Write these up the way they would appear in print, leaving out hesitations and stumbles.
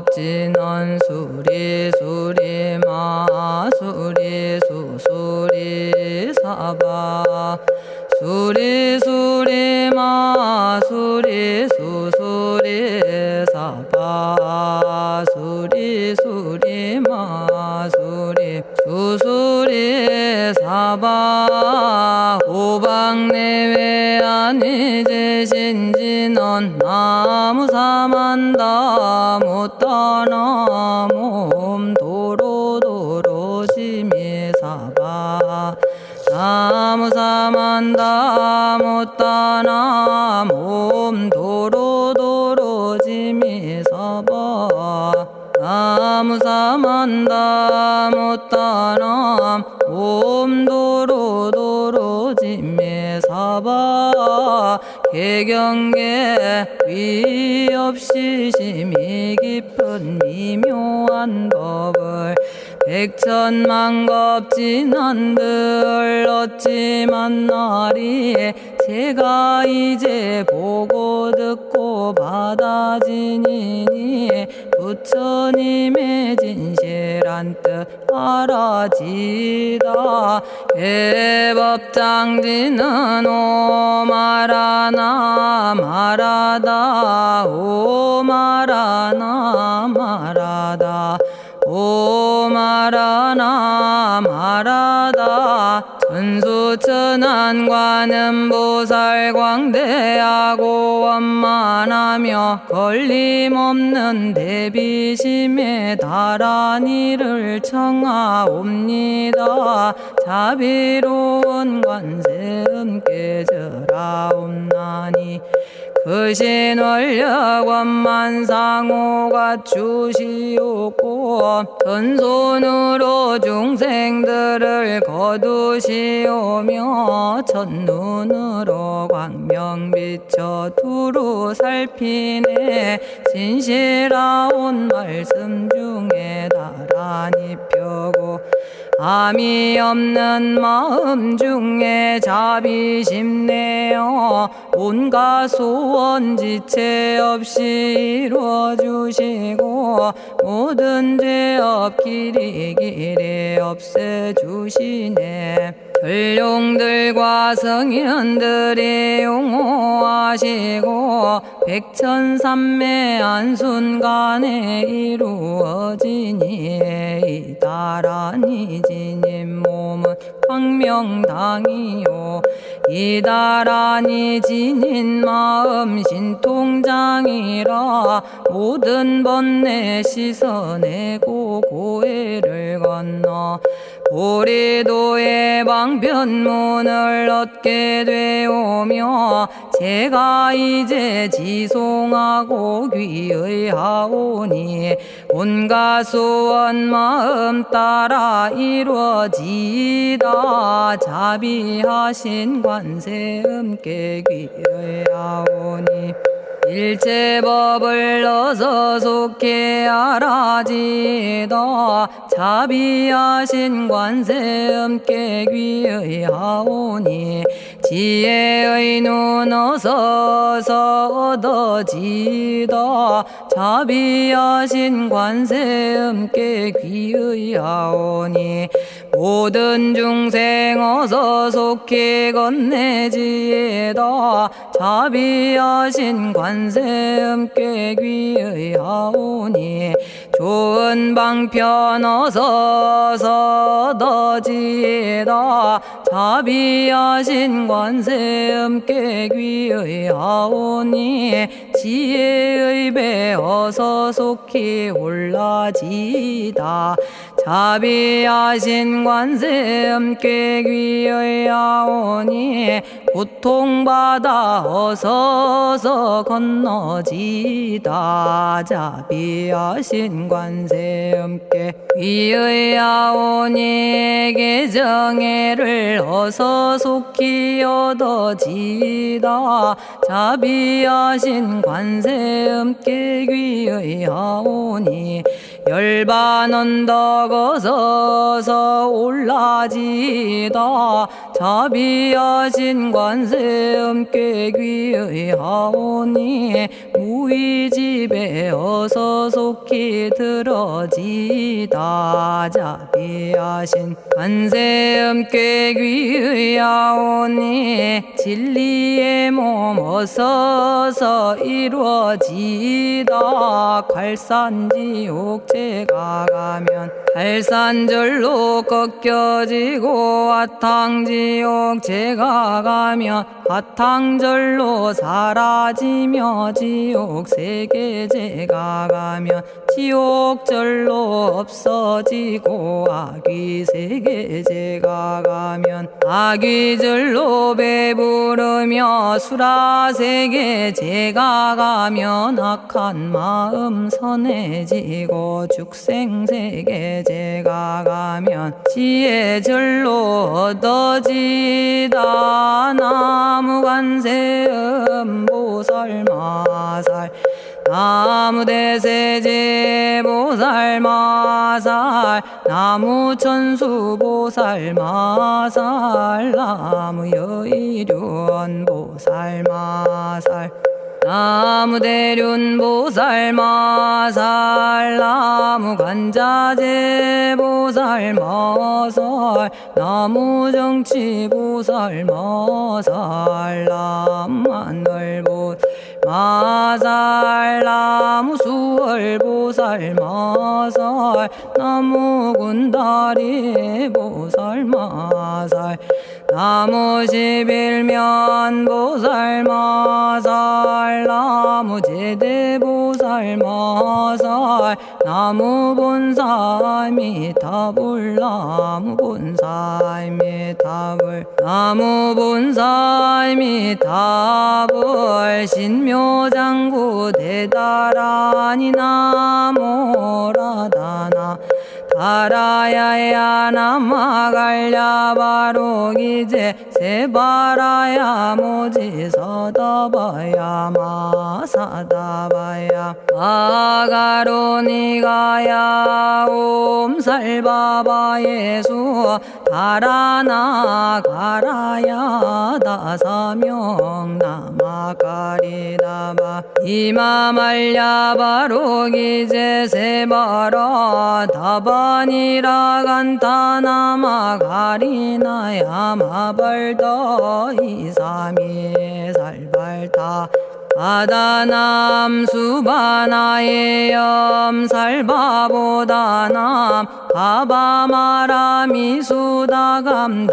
만겁진언 수리수리 마수리 수수리 사바 수리수리 마수리 수수리 사바 수리수리 마수리 수수리 사바 호박내외 아니제신진언 나무사만다 못다나 몸 도로도로지미사바 나무사만다 못다나 몸 도로도로지미사바 나무사만다 못다나 몸 도로도로지미사바 개경계 위 없이 심히 깊은 미묘한 법을 백천만겁진한들 어찌 만나리 제가 이제 보고 듣고 받아지니니 부처님의 진실한 뜻 알아지다 해법장지는 오마라나 마라다 오마라나 마라다 오마라나 마라다 천수천안관음보살 광대하고 원만하며 걸림없는 대비심에 달한 이를 청하옵니다. 자비로운 관세음께 절하옵나니 그 신원력 원만상호가 주시옵고 전손으로 중생들을 거두시오며 첫눈으로 광명 비춰 두루 살피네 진실하온 말씀 중에 나란히 펴고 암이 없는 마음 중에 자비심 내어 온갖 소원 지체 없이 이루어주시고 모든 죄업 길이 없애주시네. 전룡들과 성현들이 용호하시고 백천삼매 한순간에 이루어지니 이다라니 지님 몸은 광명당이요 이다라니 지닌 마음 신통장이라 모든 번뇌 씻어내고 고해를 건너 보리도의 방편문을 얻게 되오며 제가 이제 지송하고 귀의하오니 온갖 소원 마음 따라 이루어지다 자비하신 관세음께 귀의하오니 일체법을 어서 속히 알아지다 자비하신 관세음께 귀의하오니 지혜의 눈 어서 얻어지다 자비하신 관세음께 귀의하오니 모든 중생 어서 속히 건네지다 자비하신 관세음께 귀의하오니 좋은 방편 어서 얻어지다 자비하신 관세음께 귀의하오니 지혜의 배 어서 속히 올라지다 자비하신 관세음께 귀의하오니 고통받아 어서서 건너지다 자비하신 관세음께 귀의하오니 개정애를 어서 속히 얻어지다 자비하신 관세음께 귀의하오니 열반 언덕 어서서 올라지다 자비하신 관세 음께 귀의하오니 무의집에 어서 속히 들어지다 자비하신 관세 음께 귀의하오니 진리의 몸 어서서 이루어지다 갈산지옥 제가 가면 갈산절로 꺾여지고 화탕지옥 제가 가면 화탕절로 사라지며 지옥세계 제가 가면 지옥절로 없어지고 아귀세계 제가 가면 아귀절로 배부르며 수라세계 제가 가면 악한 마음 선해지고 죽생세계 제가 가면 지혜절로 얻어지다 나무관세음 보살마살 나무대세제 보살마살 나무천수 보살마살 나무여의륜 보살마살 나무대륜 보살마살 나무간자재 보살마살 나무정치 보살마살 나무하늘 보살마살 나무수월 보살마살 나무군다리 보살마살 나무십일면 보살마살 나무제대 보살마살 나무본사미타불 나무본사미타불 나무본사미타불 신묘장구 대다라니 나모라다나 다라야야 나마갈야바로기제 세바라야 모지서다바야 마사다바야 마가로니가야 옴살바바 예수 다라나 가라야 다사명 나마가리다바 이마말야바로기제 세바라 다바니라 간타나마 가리나야 마발더 이사미 살발타 바다남 수바나의 염살바보다남 바바마라미 수다감다냐타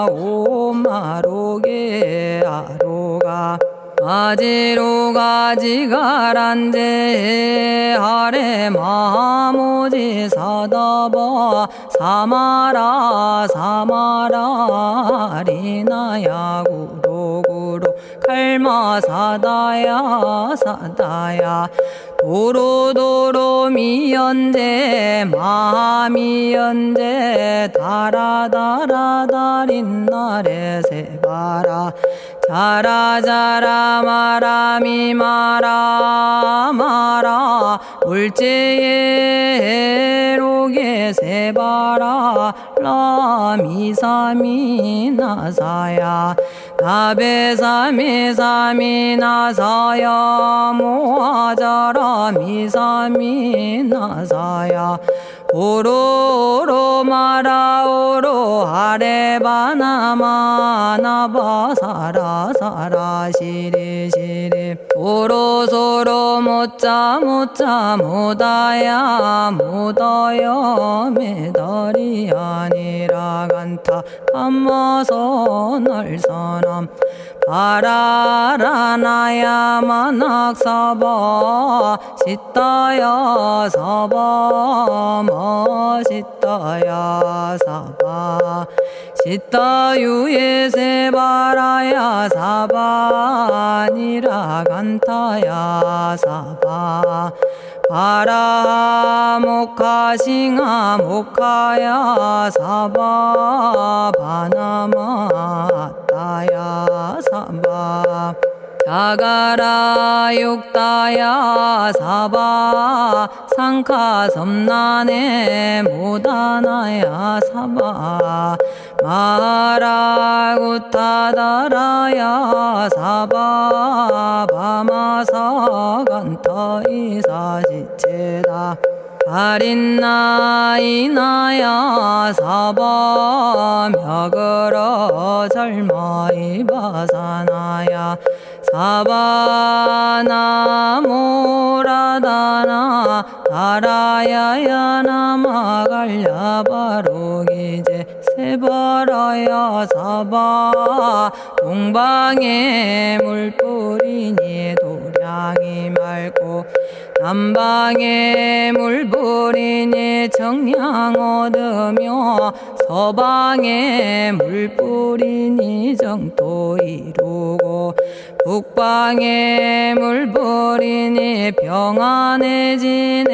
오마로게 아로가 아지로가 지가란제 아래 마모지 사다바 사마라 사마라 리나야 구로구로 칼마 사다야 사다야 도로도로 미연제 마미연제 다라다라다린나레 세바라 자라자라 마라미 마라 마라 울제에 로게 세바라 라미사미 나사야 나베사미사미 나사야 모아자라 미사미 나사야 오로로 마라오로 아레바나마나바 사라사라 시리시리 오로소로 못자 못자 못다야 못다여 메달이 아니라 간타 감마서 날선함 바라라나야 만학사바 시타야 사바 마시타야 사바 시타유에 세바라야 사바니라 간타야 사바 바라 모카싱아 모카야 사바 바나마 따야 사바 자가라 육다야 사바 상카 섬난에 모다나야 사바 마라구타다라야 사바 바마사 간타 이사지체다 아린나이나야 사바 며그러 절마이 바사나야 사바나모라다나 다라야야 나마갈야바로기제 세바라야 사바 동방에 물뿌리니 도량이 맑고 남방에 물뿌리니 정량 얻으며 서방에 물뿌리니 정토 이루고 북방에 물뿌리니 평안해지네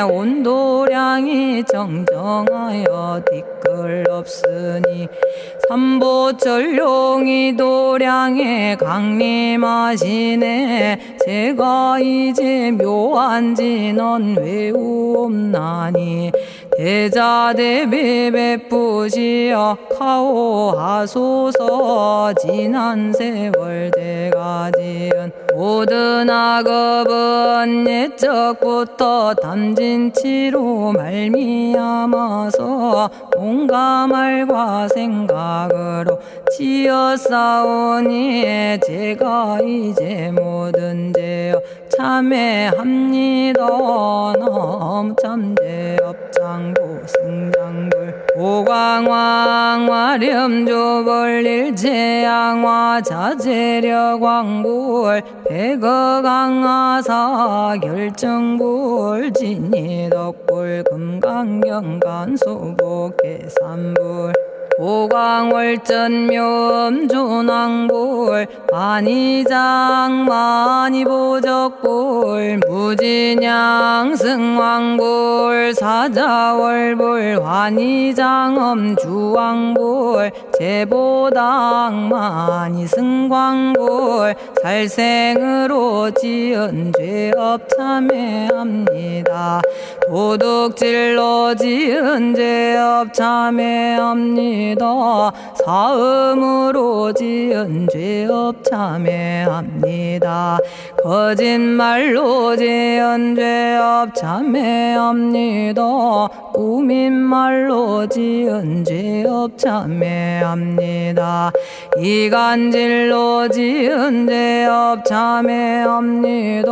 온도량이 정정하여 뒤끌 없으니 삼보철룡이 도량에 강림하시네 제가 이제 묘한지 넌 외우옵나니 대자대비 베푸시어 카오하소서 지난 세월 제가 지은 모든 악업은 옛적부터 탐진치로 말미암아서 온갖 말과 생각으로 지었사오니 제가 이제 모든 죄업 참회합니다. 넘참죄업장부 승장불 오광왕 화렴조벌 일체양화 자재력왕불 백어강하사 결정불 진이덕불 금강경간소복 계산불 오광월전묘음존왕불 반의장 만이보적불 무진양승왕불 사자월불 환의장엄주왕불 제보당 만이승광불 살생으로 지은 죄업 참회합니다. 도둑질로 지은 죄업 참회합니다. 사음으로 지은 죄업 참회합니다. 거짓말로 지은 죄업 참회합니다. 꾸민말로 지은 죄업 참회합니다. 이간질로 지은 죄업 참회합니다.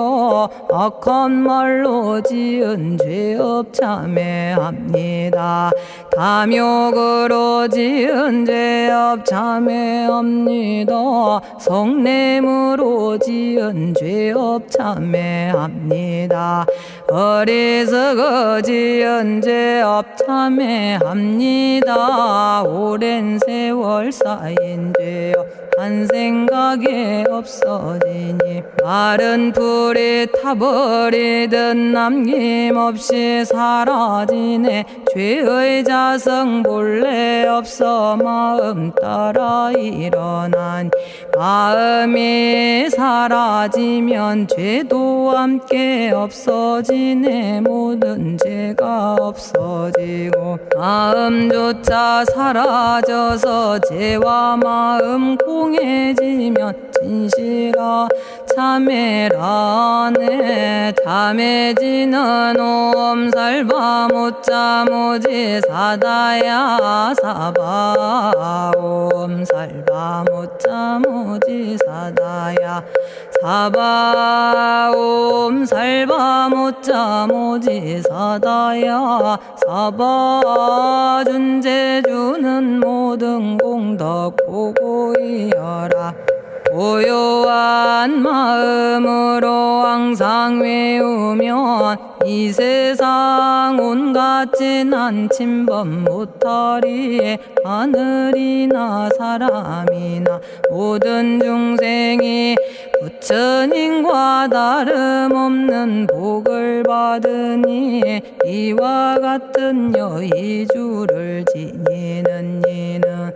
악한 말로 지은 죄업 참회합니다. 탐욕으로 지은 죄업 참회합니다. 성냄으로 지은 죄업 참회합니다. 어리석어 지은 죄업 참회합니다. 오랜 세월 쌓인 죄업 한 생각에 없어지니 마른 풀이 타버리듯 남김없이 사라지네. 죄의 자성 본래 없어 마음 따라 일어나니 마음이 사라지면 죄도 함께 없어지네. 모든 죄가 없어지고 마음조차 사라져서 죄와 마음 공해지면 진실아 참회라네. 참해지는 옴살바 못자모지 사다야 사바 옴살바 못자모지 사다야 사바 옴살바 못자모지 사다야 사바 준재주는 모든 공덕 보고이여라. 고요한 마음으로 항상 외우면 이 세상 온갖 진한 침범 못하리. 하늘이나 사람이나 모든 중생이 부처님과 다름없는 복을 받으니 이와 같은 여의주를 지니는 이는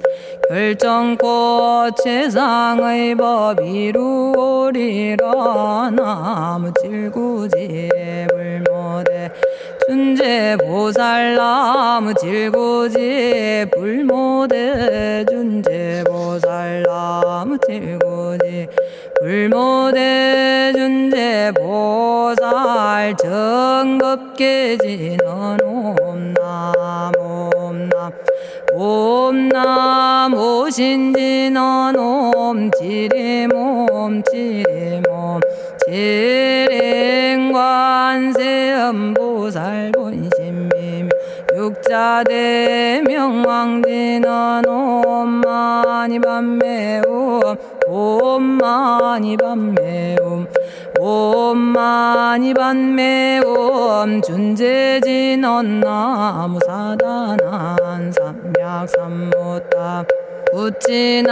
결정코 최상의 법 이루오리라. 나무질구지 불모대 준재보살. 나무질구지 불모대 준재보살. 나무질구지 불모대 준재보살. 정법계지는 옴남 옴남 옴남 오신지는 옴지리몸 지리몸 지랭관세음보살 본심미묘 육자대명왕지는 옴마니밤매옴 옴마니밤매옴 옴마니밤매옴 준재진언 나무사단한 삼약삼무타 우치남다냐타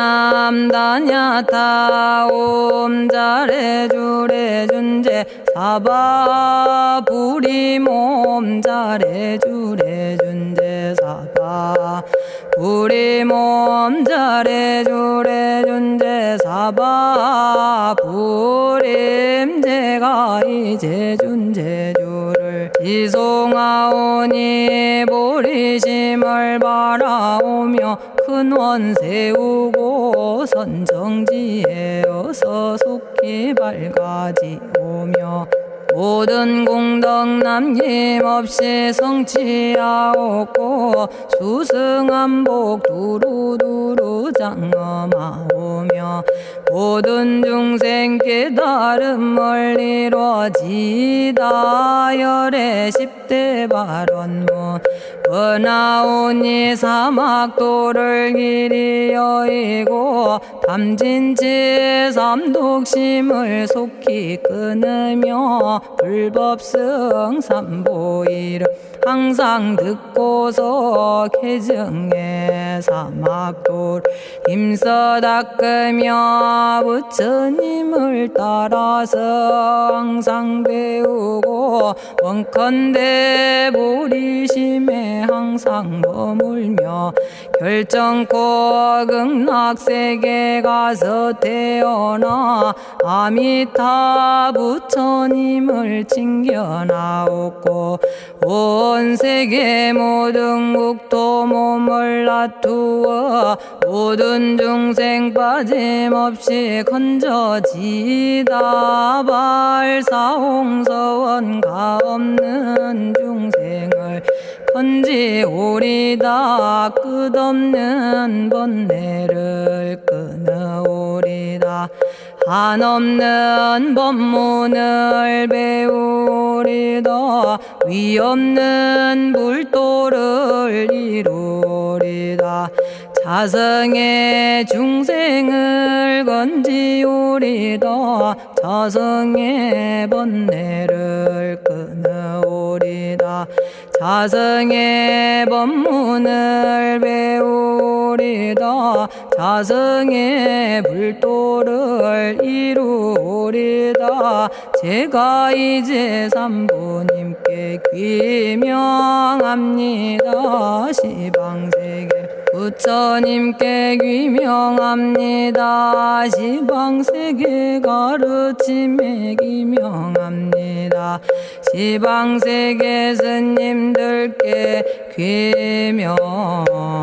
옴자레주레 준재 사바 부리몸 자레주레 준재 사바 부리몸 자레주레 준재 사바 부림. 제가 이제 준재주를 지송하오니 보리심을 바라오며 큰원 세우고 선정지에 어서 속히 밝아지오며 모든 공덕 남김없이 성취하옵고 수승한복 두루두루 장엄하오며 모든 중생 깨달음을 이루어지다. 열의 10대 발언문 번하오니 사막도를 길이 여의고 탐진치 삼독심을 속히 끊으며 불법성 삼보이를 항상 듣고서 개정해 사막도를 힘써 닦으며 부처님을 따라서 항상 배우고 원컨대 보리심에 항상 머물며 결정코 극락세계 가서 태어나 아미타 부처님을 챙겨나오고 온 세계 모든 국토 몸을 놔두어 모든 중생 빠짐없이 건져지다. 발사홍서원가 없는 중생을 건지오리다. 끝없는 번뇌를 끊어오리다. 한없는 법문을 배우리다. 위없는 불도를 이루리다. 자성의 중생을 건지오리다. 자성의 번뇌를 끊어오리다. 자성의 법문을 배우리다. 자성의 불도를 이루리다. 제가 이제 삼부님께 귀명합니다. 시방세계 부처님께 귀명합니다. 시방세계 가르침에 귀명합니다. 시방세계 스님들께 귀명합니다.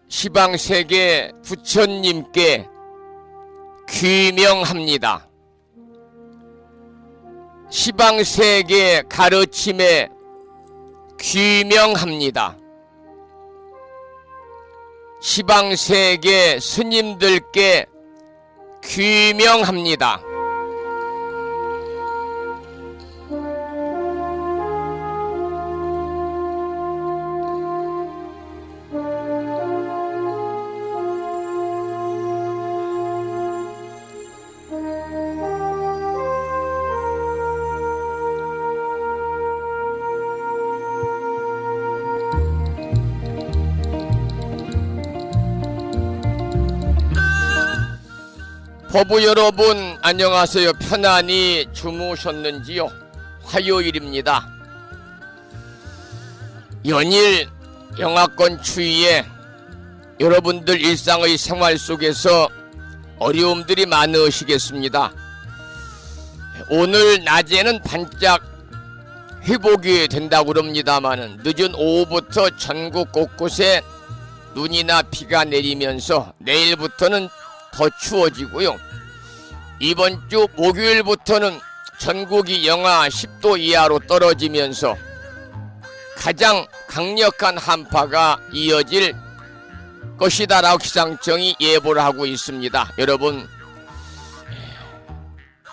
시방세계 부처님께 귀명합니다. 시방세계 가르침에 귀명합니다. 시방세계 스님들께 귀명합니다. 법부 여러분 안녕하세요. 편안히 주무셨는지요? 화요일입니다. 연일 영하권 추위에 여러분들 일상의 생활 속에서 어려움들이 많으시겠습니다. 오늘 낮에는 반짝 회복이 된다고 그럽니다마는 늦은 오후부터 전국 곳곳에 눈이나 비가 내리면서 내일부터는 더 추워지고요. 이번 주 목요일부터는 전국이 영하 10도 이하로 떨어지면서 가장 강력한 한파가 이어질 것이다라고 기상청이 예보를 하고 있습니다. 여러분,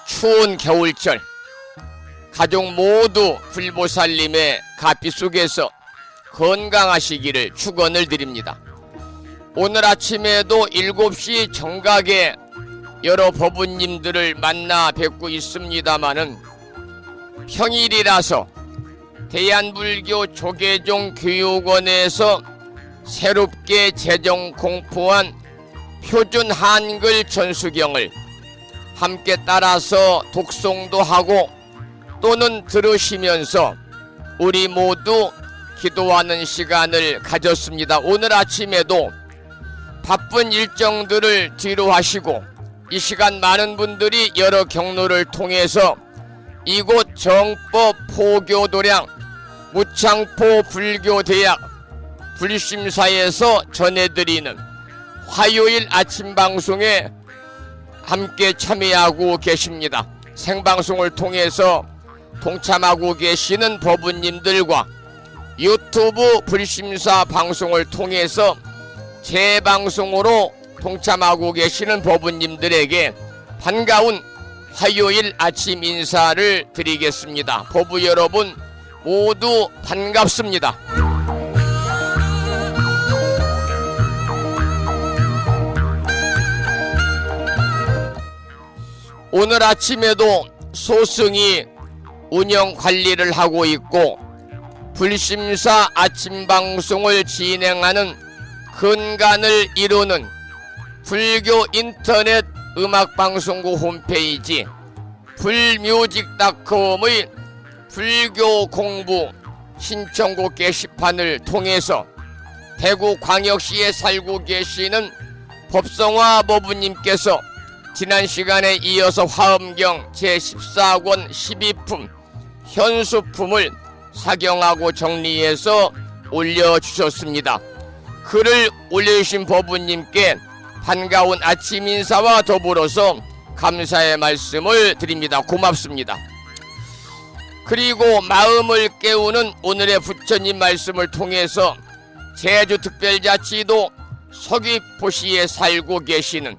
추운 겨울철 가족 모두 불보살님의 가피 속에서 건강하시기를 축원을 드립니다. 오늘 아침에도 7시 정각에 여러 법부님들을 만나 뵙고 있습니다마는 평일이라서 대한불교 조계종 교육원에서 새롭게 제정 공포한 표준 한글 전수경을 함께 따라서 독송도 하고 또는 들으시면서 우리 모두 기도하는 시간을 가졌습니다. 오늘 아침에도 바쁜 일정들을 뒤로 하시고 이 시간 많은 분들이 여러 경로를 통해서 이곳 정법 포교도량 무창포 불교대학 불심사에서 전해드리는 화요일 아침 방송에 함께 참여하고 계십니다. 생방송을 통해서 동참하고 계시는 법부님들과 유튜브 불심사 방송을 통해서 재방송으로 동참하고 계시는 법부님들에게 반가운 화요일 아침 인사를 드리겠습니다. 법부 여러분 모두 반갑습니다. 오늘 아침에도 소승이 운영 관리를 하고 있고 불심사 아침 방송을 진행하는 근간을 이루는 불교 인터넷 음악방송국 홈페이지 불뮤직닷컴의 불교 공부 신청곡 게시판을 통해서 대구광역시에 살고 계시는 법성화 법부님께서 지난 시간에 이어서 화엄경 제14권 12품 현수품을 사경하고 정리해서 올려주셨습니다. 글을 올려주신 법부님께 반가운 아침 인사와 더불어서 감사의 말씀을 드립니다. 고맙습니다. 그리고 마음을 깨우는 오늘의 부처님 말씀을 통해서 제주특별자치도 서귀포시에 살고 계시는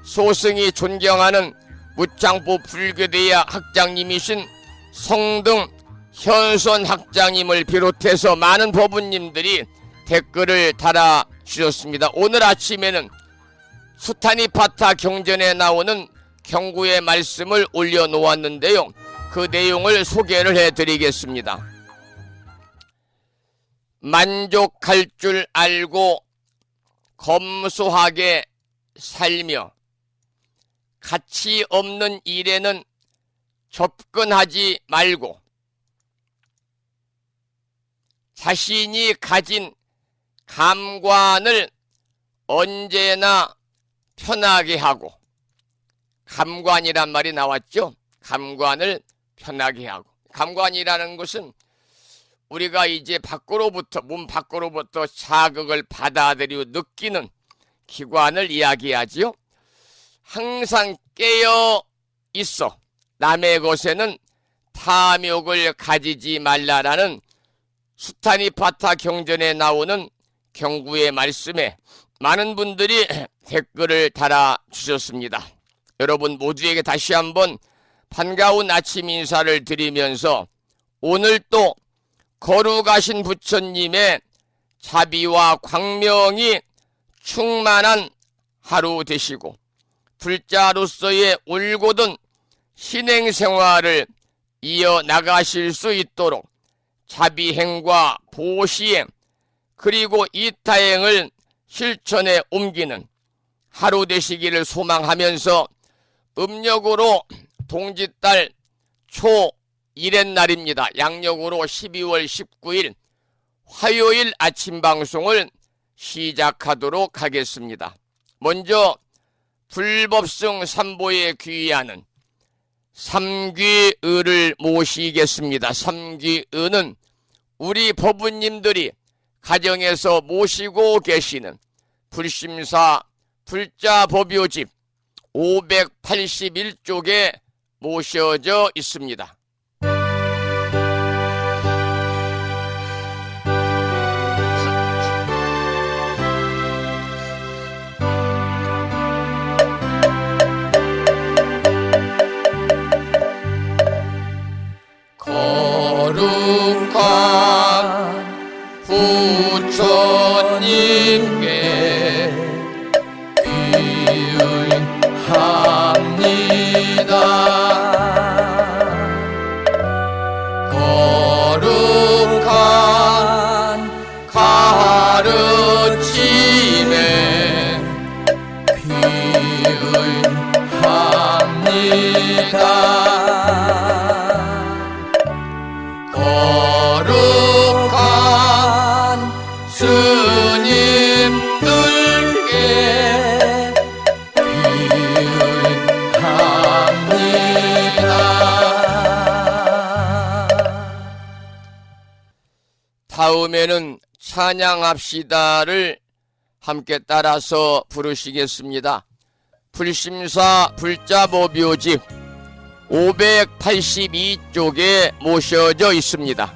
소승이 존경하는 무창포 불교대학 학장님이신 성등 현선 학장님을 비롯해서 많은 법부님들이 댓글을 달아주셨습니다. 오늘 아침에는 수타니파타 경전에 나오는 경구의 말씀을 올려놓았는데요. 그 내용을 소개를 해드리겠습니다. 만족할 줄 알고 검소하게 살며 가치 없는 일에는 접근하지 말고 자신이 가진 감관을 언제나 편하게 하고, 감관이란 말이 나왔죠. 감관을 편하게 하고, 감관이라는 것은 우리가 이제 밖으로부터, 몸 밖으로부터 자극을 받아들이고 느끼는 기관을 이야기하지요. 항상 깨어 있어 남의 것에는 탐욕을 가지지 말라라는 수타니파타 경전에 나오는 경구의 말씀에 많은 분들이 댓글을 달아주셨습니다. 여러분 모두에게 다시 한번 반가운 아침 인사를 드리면서 오늘 또 거룩하신 부처님의 자비와 광명이 충만한 하루 되시고 불자로서의 올곧은 신행생활을 이어나가실 수 있도록 자비행과 보시행 그리고 이타행을 실천에 옮기는 하루 되시기를 소망하면서 음력으로 동짓달 초 1의 날입니다. 양력으로 12월 19일 화요일 아침 방송을 시작하도록 하겠습니다. 먼저 불법승 삼보에 귀의하는 삼귀의를 모시겠습니다. 삼귀의는 우리 법부님들이 가정에서 모시고 계시는 불심사 불자법요집 581쪽에 모셔져 있습니다. 거룩한 부처님께 귀의합니다. 거룩한 가르침에 귀의합니다. 거룩한 스님들께 귀의합니다. 다음에는 찬양합시다를 함께 따라서 부르시겠습니다. 불심사 불자법요집 582쪽에 모셔져 있습니다.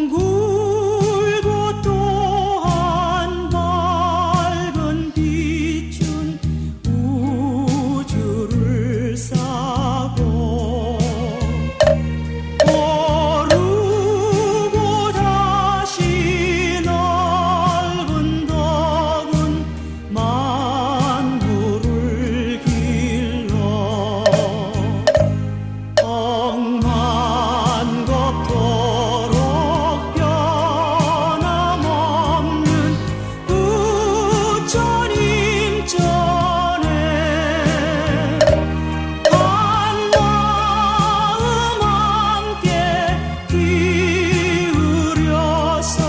둥글고 또한 밝은 빛은 우주를 싸고 오르고 다시 넓은 덕은 만물을 길러 억만 곱도록 변함없는 부처님 전에 한 마음 함께 기울여서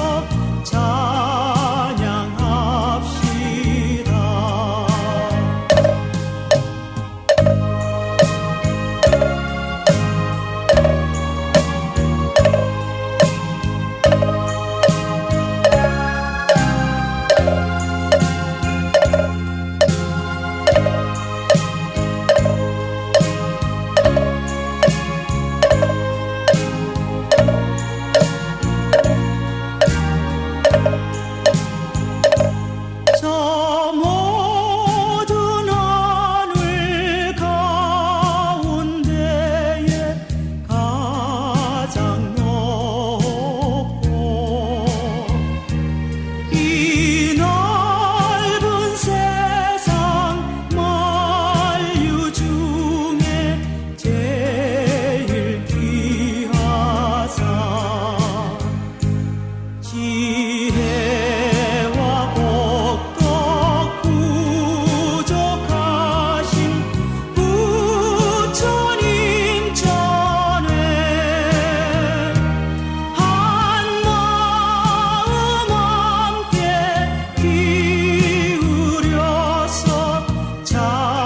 찬양합시다. 저 모든 하늘 가운데에 가장 높고 이 넓은 세상 만유 중에 제일 귀하사 지혜와 복덕 부족하신 부처님 전에 한 마음 함께 기울여서 찬양합시다.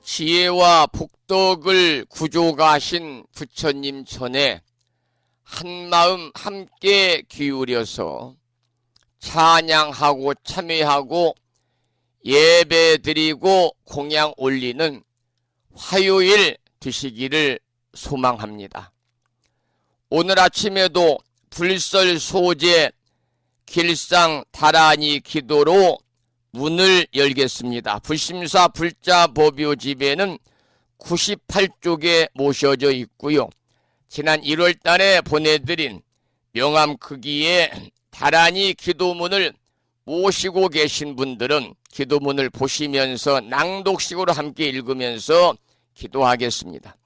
지혜와 복덕을 구족하신 부처님 전에 한마음 함께 기울여서 찬양하고 참회하고 예배드리고 공양 올리는 화요일 되시기를 소망합니다. 오늘 아침에도 불설 소재 길상 다란이 기도로 문을 열겠습니다. 불심사 불자 법요집에는 98쪽에 모셔져 있고요. 지난 1월 달에 보내드린 명함 크기의 다란이 기도문을 모시고 계신 분들은 기도문을 보시면서 낭독식으로 함께 읽으면서 기도하겠습니다.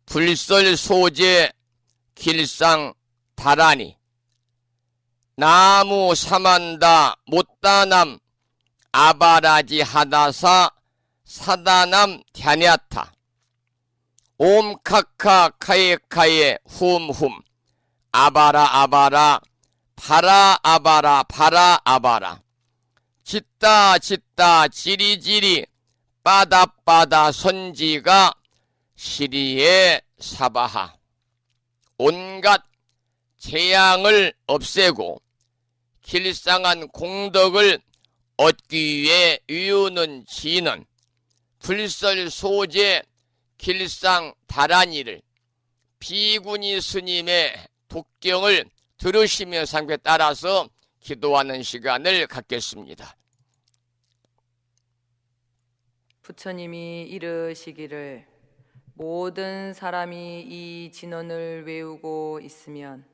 불설 소재 길상 다란이 나무 사만다 못다남 아바라지 하다사 사다남 갸냐타 옴카카 카에카에 훔훔 아바라 아바라 바라 아바라 바라 아바라 짓다 짓다 지리지리 빠다빠다 선지가 시리에 사바하 온갖 재앙을 없애고 길상한 공덕을 얻기 위해 이유는 지는 불설 소재 길상 다란이를 비구니 스님의 독경을 들으시며 상에 따라서 기도하는 시간을 갖겠습니다. 부처님이 이르시기를 모든 사람이 이 진언을 외우고 있으면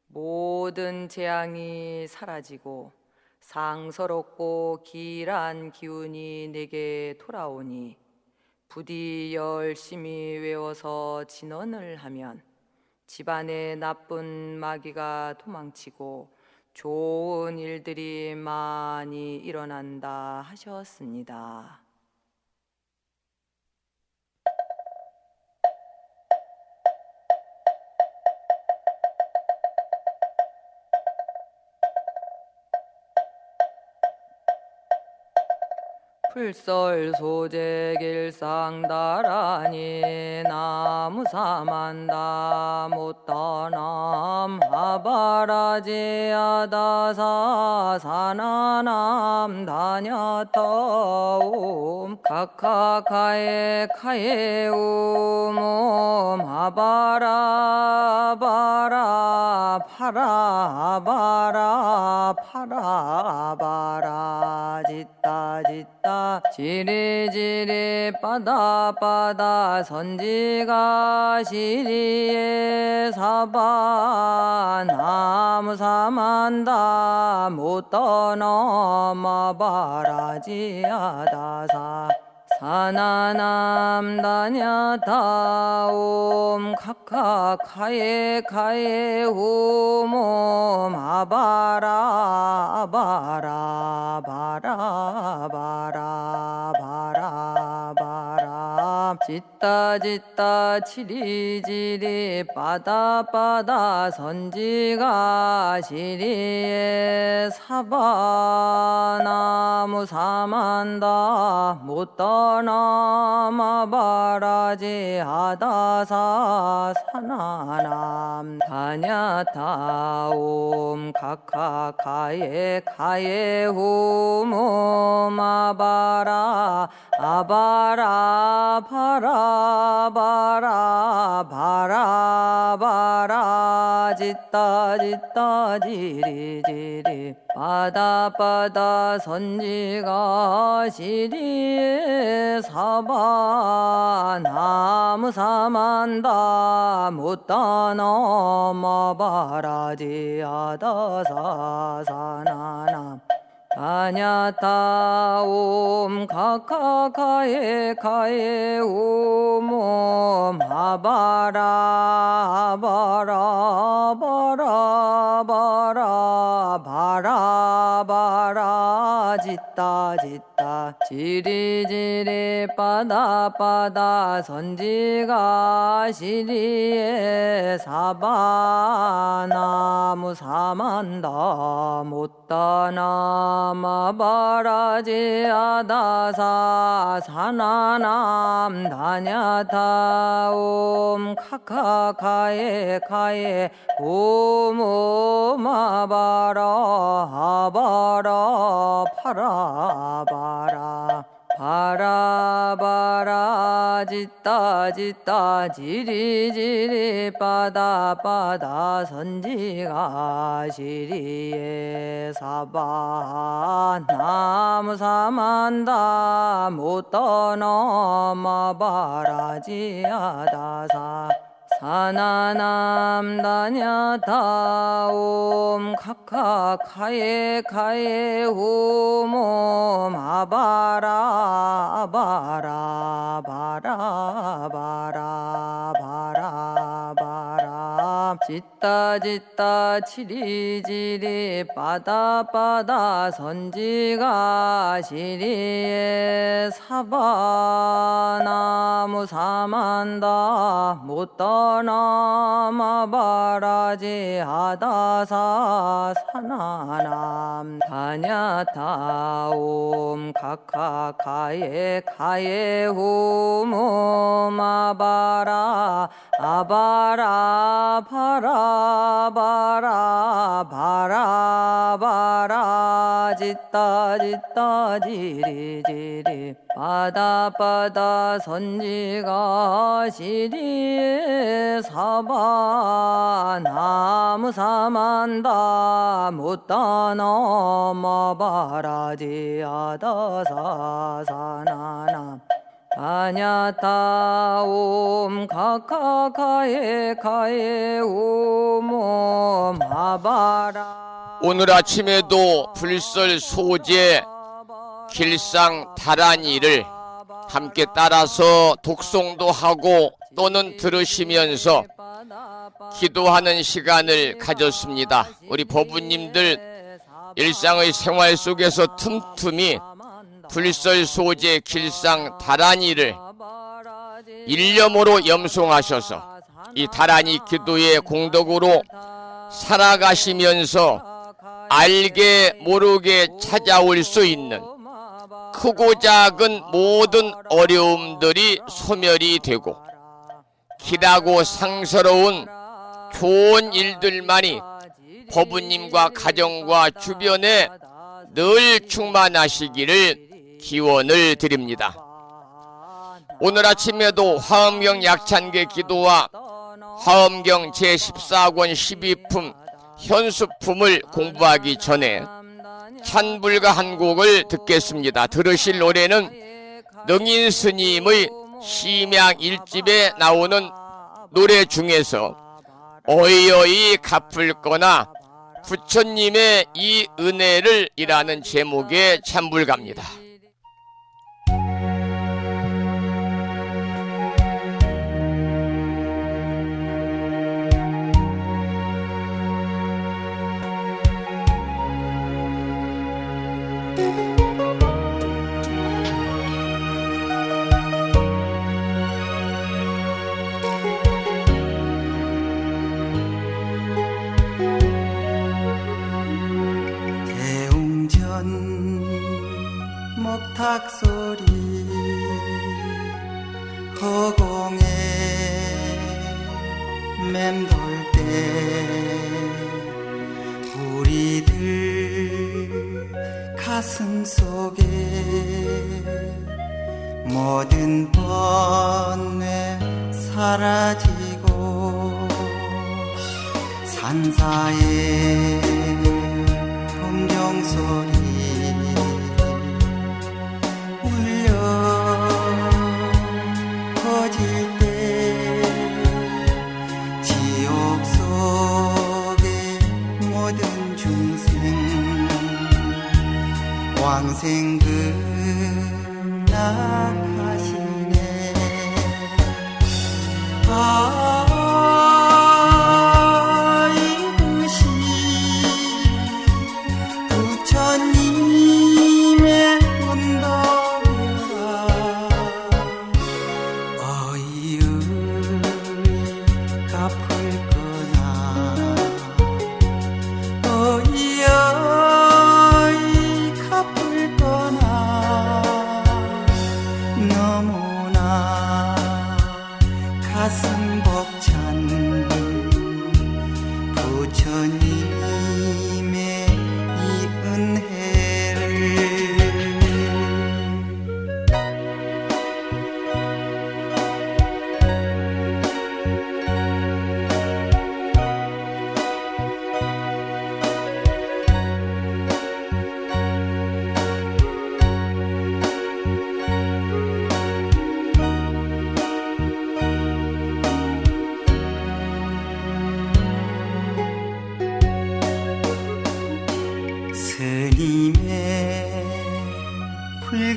모든 재앙이 사라지고 상서롭고 길한 기운이 내게 돌아오니 부디 열심히 외워서 진언을 하면 집안에 나쁜 마귀가 도망치고 좋은 일들이 많이 일어난다 하셨습니다. 불설 소재 길상 다란이 나무 사만다 못다남 아바라지 아다사 사나남 다냐타옴 카카카에 카에 우몸 아바라 바라 파라 바라 파라 바라 짓다 짓다 지리지리 빠다빠다 선지가 시리에 사바 나무 사만다 못 떠넘어 바라지 아다사 사나남 다냐타옴 카카카에 카에 후몸 아바라 바라 바라 바라 바라 바라 짓다 짓다 지리지리 빠다빠다 선지가 시리에 사바 나무 사만다 못 떠넘어 바라지 아다사 사나남 다냐타옴 카카카에 카에 후몸 아바라 아바라 바라 바라 바라 바라 짓다 짓다 지리지리 빠다빠다 선지가 시리에 사바 나무 사만다 못 떠넘어 바라지 아다사 사나남 다냐타옴 카카카에 카에 우몸 아바라 바라 바라 바라 바라 바라 짓다 짓다 지리지리 빠다빠다 선지가 시리에 사바 나무 사만다 못 떠넘어 바라지 아다사 사나남 다냐타옴 카카카에 카에 오모 마바라 아바라 파라 바라 바라 바라 짓 짓다 짓다 지리지리 빠다 빠다 선지가 시리에 사바 나무 사만다 못 떠넘어바라지하다사 사나남다냐다옴 카카카예 카예 홈옴 아바라 아바라 바라 바라 바라 바라 짓다 짓다 치리지리 빠다 빠다 선지가 시리에 사바나무 사만다 못 떠넘어바라지 하다사 사나남 다냐타옴 카카카예 카예 홈옴 아바라 아바라 바라 바라 바라 바라 짓다 짓다 지리지리 빠다 빠다 선지가 시리에 사바 나무 사만다 못 떠넘어바라지 하다사 사나남 다냐타옴 카카카예 카예 옴옴 아바라 오늘 아침에도 불설 소재 길상 다란이를 함께 따라서 독송도 하고 또는 들으시면서 기도하는 시간을 가졌습니다. 우리 법부님들 일상의 생활 속에서 틈틈이 불설 소재 길상 다란이를 일념으로 염송하셔서 이 다란이 기도의 공덕으로 살아가시면서 알게 모르게 찾아올 수 있는 크고 작은 모든 어려움들이 소멸이 되고 길하고 상서로운 좋은 일들만이 법부님과 가정과 주변에 늘 충만하시기를 기원을 드립니다. 오늘 아침에도 화엄경 약찬계 기도와 화엄경 제14권 12품 현수품을 공부하기 전에 찬불가 한 곡을 듣겠습니다. 들으실 노래는 능인 스님의 심양 1집에 나오는 노래 중에서 어이어이 갚을 거나 부처님의 이 은혜를 이라는 제목의 찬불가입니다. 먹탁소리 허공에 맴돌 때 우리들 가슴 속에 모든 번뇌 사라지고 산사의 검정소리 퍼질 때 지옥 속의 모든 중생 왕생극락하시네. 이것이 부처님의 언덕이라 갚을 거나 어이어이 갚을 거나 너무나 가슴 벅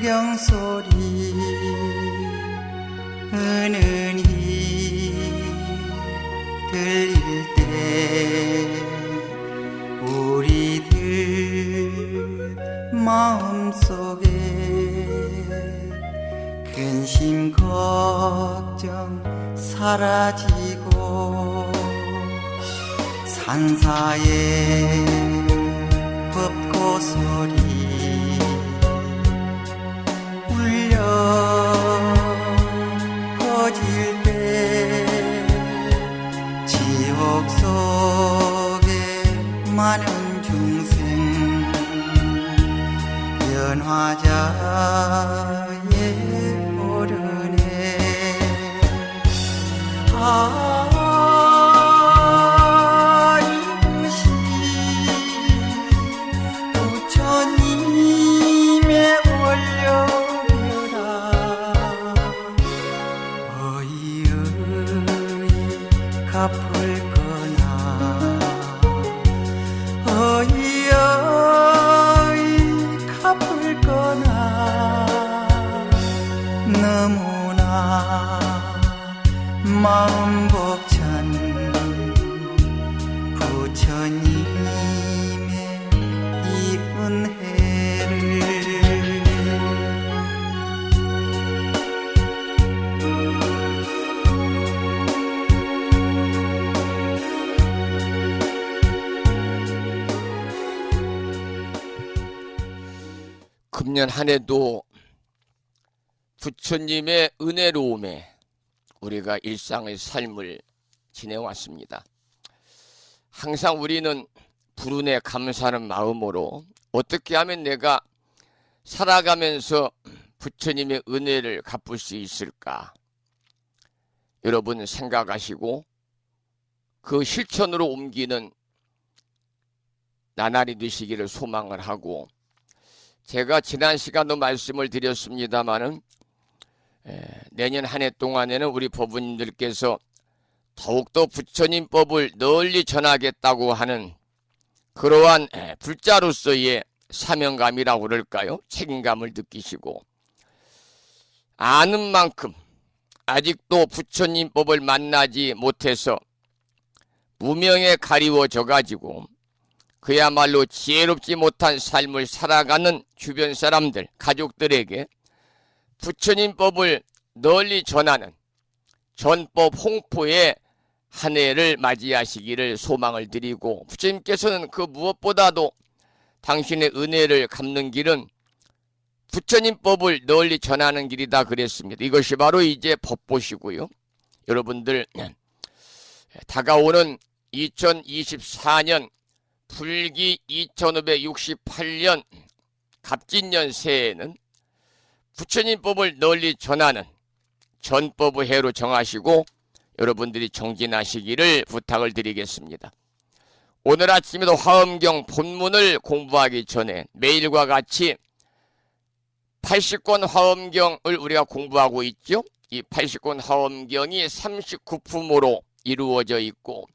불경소리 은은히 들릴 때 우리들 마음속에 근심 걱정 사라지고 산사의 벚꽃 소리 울려 퍼질 때 지옥 속에 많은 중생 연화자에 오르네. 이것이 부처님의 원력이라. 어이 갚을 거나 어이 갚을 거나 너무나 마음 벅찬 부처님의 이 은혜를. 금년 한 해도 부처님의 은혜로움에 우리가 일상의 삶을 지내왔습니다. 항상 우리는 불운에 감사하는 마음으로 어떻게 하면 내가 살아가면서 부처님의 은혜를 갚을 수 있을까? 여러분 생각하시고 그 실천으로 옮기는 나날이 되시기를 소망을 하고, 제가 지난 시간도 말씀을 드렸습니다마는 내년 한 해 동안에는 우리 법부님들께서 더욱더 부처님 법을 널리 전하겠다고 하는 그러한 불자로서의 사명감이라고 그럴까요? 책임감을 느끼시고, 아는 만큼 아직도 부처님 법을 만나지 못해서 무명에 가리워져 가지고 그야말로 지혜롭지 못한 삶을 살아가는 주변 사람들, 가족들에게 부처님 법을 널리 전하는 전법 홍포의 한 해를 맞이하시기를 소망을 드리고, 부처님께서는 그 무엇보다도 당신의 은혜를 갚는 길은 부처님 법을 널리 전하는 길이다 그랬습니다. 이것이 바로 이제 법보시고요. 여러분들 다가오는 2024년 불기 2568년 갑진년 새해에는 부처님 법을 널리 전하는 전법의 해로 정하시고 여러분들이 정진하시기를 부탁을 드리겠습니다. 오늘 아침에도 화엄경 본문을 공부하기 전에 매일과 같이 80권 화엄경을 우리가 공부하고 있죠. 이 80권 화엄경이 39품으로 이루어져 있고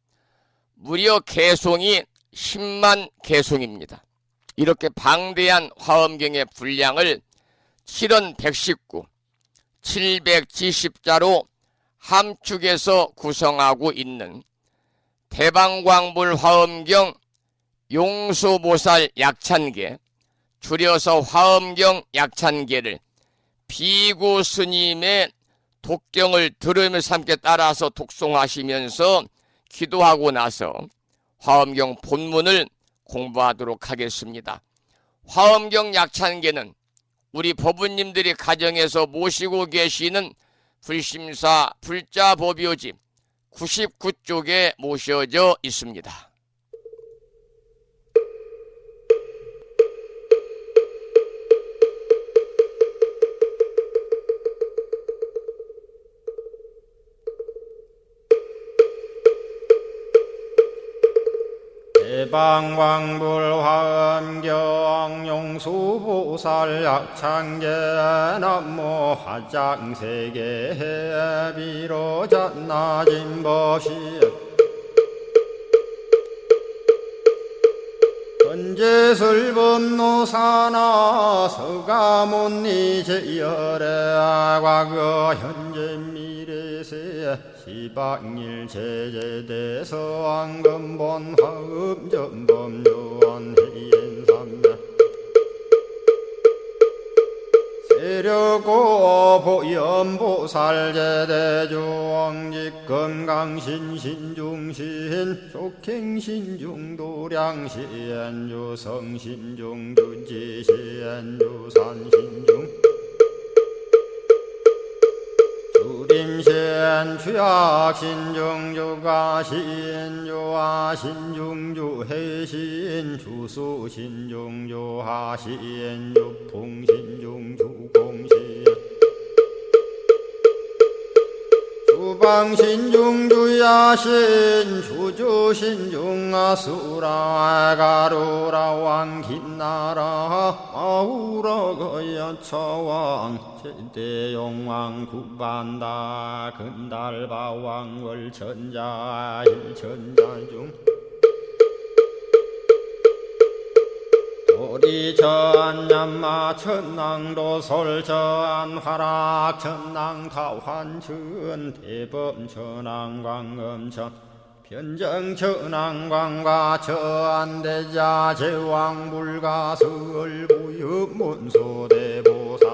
무려 개송이 10만 개송입니다. 이렇게 방대한 화엄경의 분량을 7원 119, 770자로 함축해서 구성하고 있는 대방광불 화엄경 용소보살 약찬계, 줄여서 화엄경 약찬계를 비구 스님의 독경을 들으면서 함께 따라서 독송하시면서 기도하고 나서 화엄경 본문을 공부하도록 하겠습니다. 화엄경 약찬계는 우리 법부님들이 가정에서 모시고 계시는 불심사 불자법요집 99쪽에 모셔져 있습니다. 대방광불 화엄경 용수보살 약찬계 남모 화장세계 비로잣나진법시 현재설법노사나 서가문니 제열의 과거 현재 미래세 시방일 제제대서 왕금본 화음전범요한 해인삼매 세력고 보현보살제대주왕직 건강신신중신 족행신중도량시엔주성신중주지시엔주산신중 주림시엔 주약신중주가신주하신중주해신 주수신중주하신 주풍신중주공신 주방신중주야신 주주신중아수라 가루라 왕김나라 아우라거야차왕 제대용왕 구반다 근달바왕 월천자 일천자중 도리천냠마 천낭도 솔천 화락 천낭 타환천 대범 천왕 광음천 변정 천왕 광과 천대자 제왕 불가설 부유 문소대보살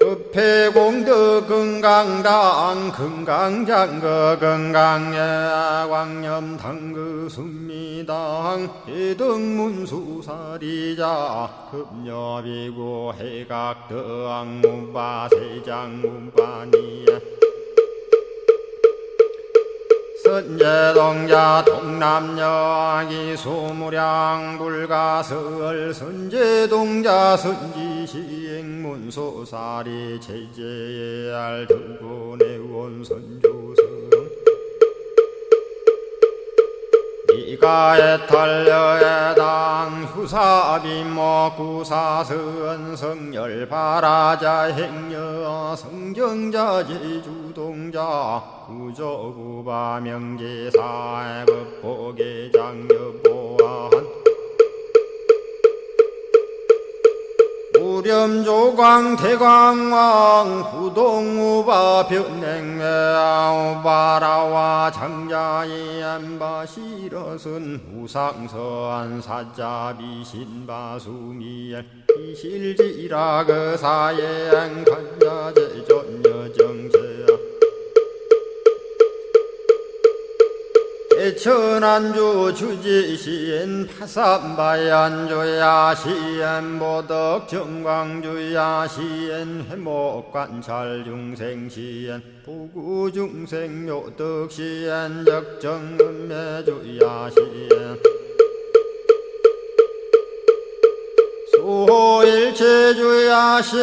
법회공덕 건강당 건강장거 건강예 광염당그 순미당 해등문수사리자 급녀비고 해각덕 문바세장 문바니야 선제동자 동남여기 소무량 불가설 선제동자 선지시행문소사리 제제알 등군의원 선주성 이가에탈려에당 후사비모 구사선 성열바라자 행여 성정자 제주동자 구조구바 명제사의 법보계장여보안 우렴조광 대광왕 부동우바 변냉매우바라와 장자이 안바시러슨 우상서안 사자비 신바수미엘 이실지라 그 사예안 간자제존여정제야 대천안주 주지시엔 파산바얀주야 시엔 보덕 정광주야 시엔 해목관찰 중생시엔 부구중생 요덕시엔 적정음매주야 시엔 수호일체주야신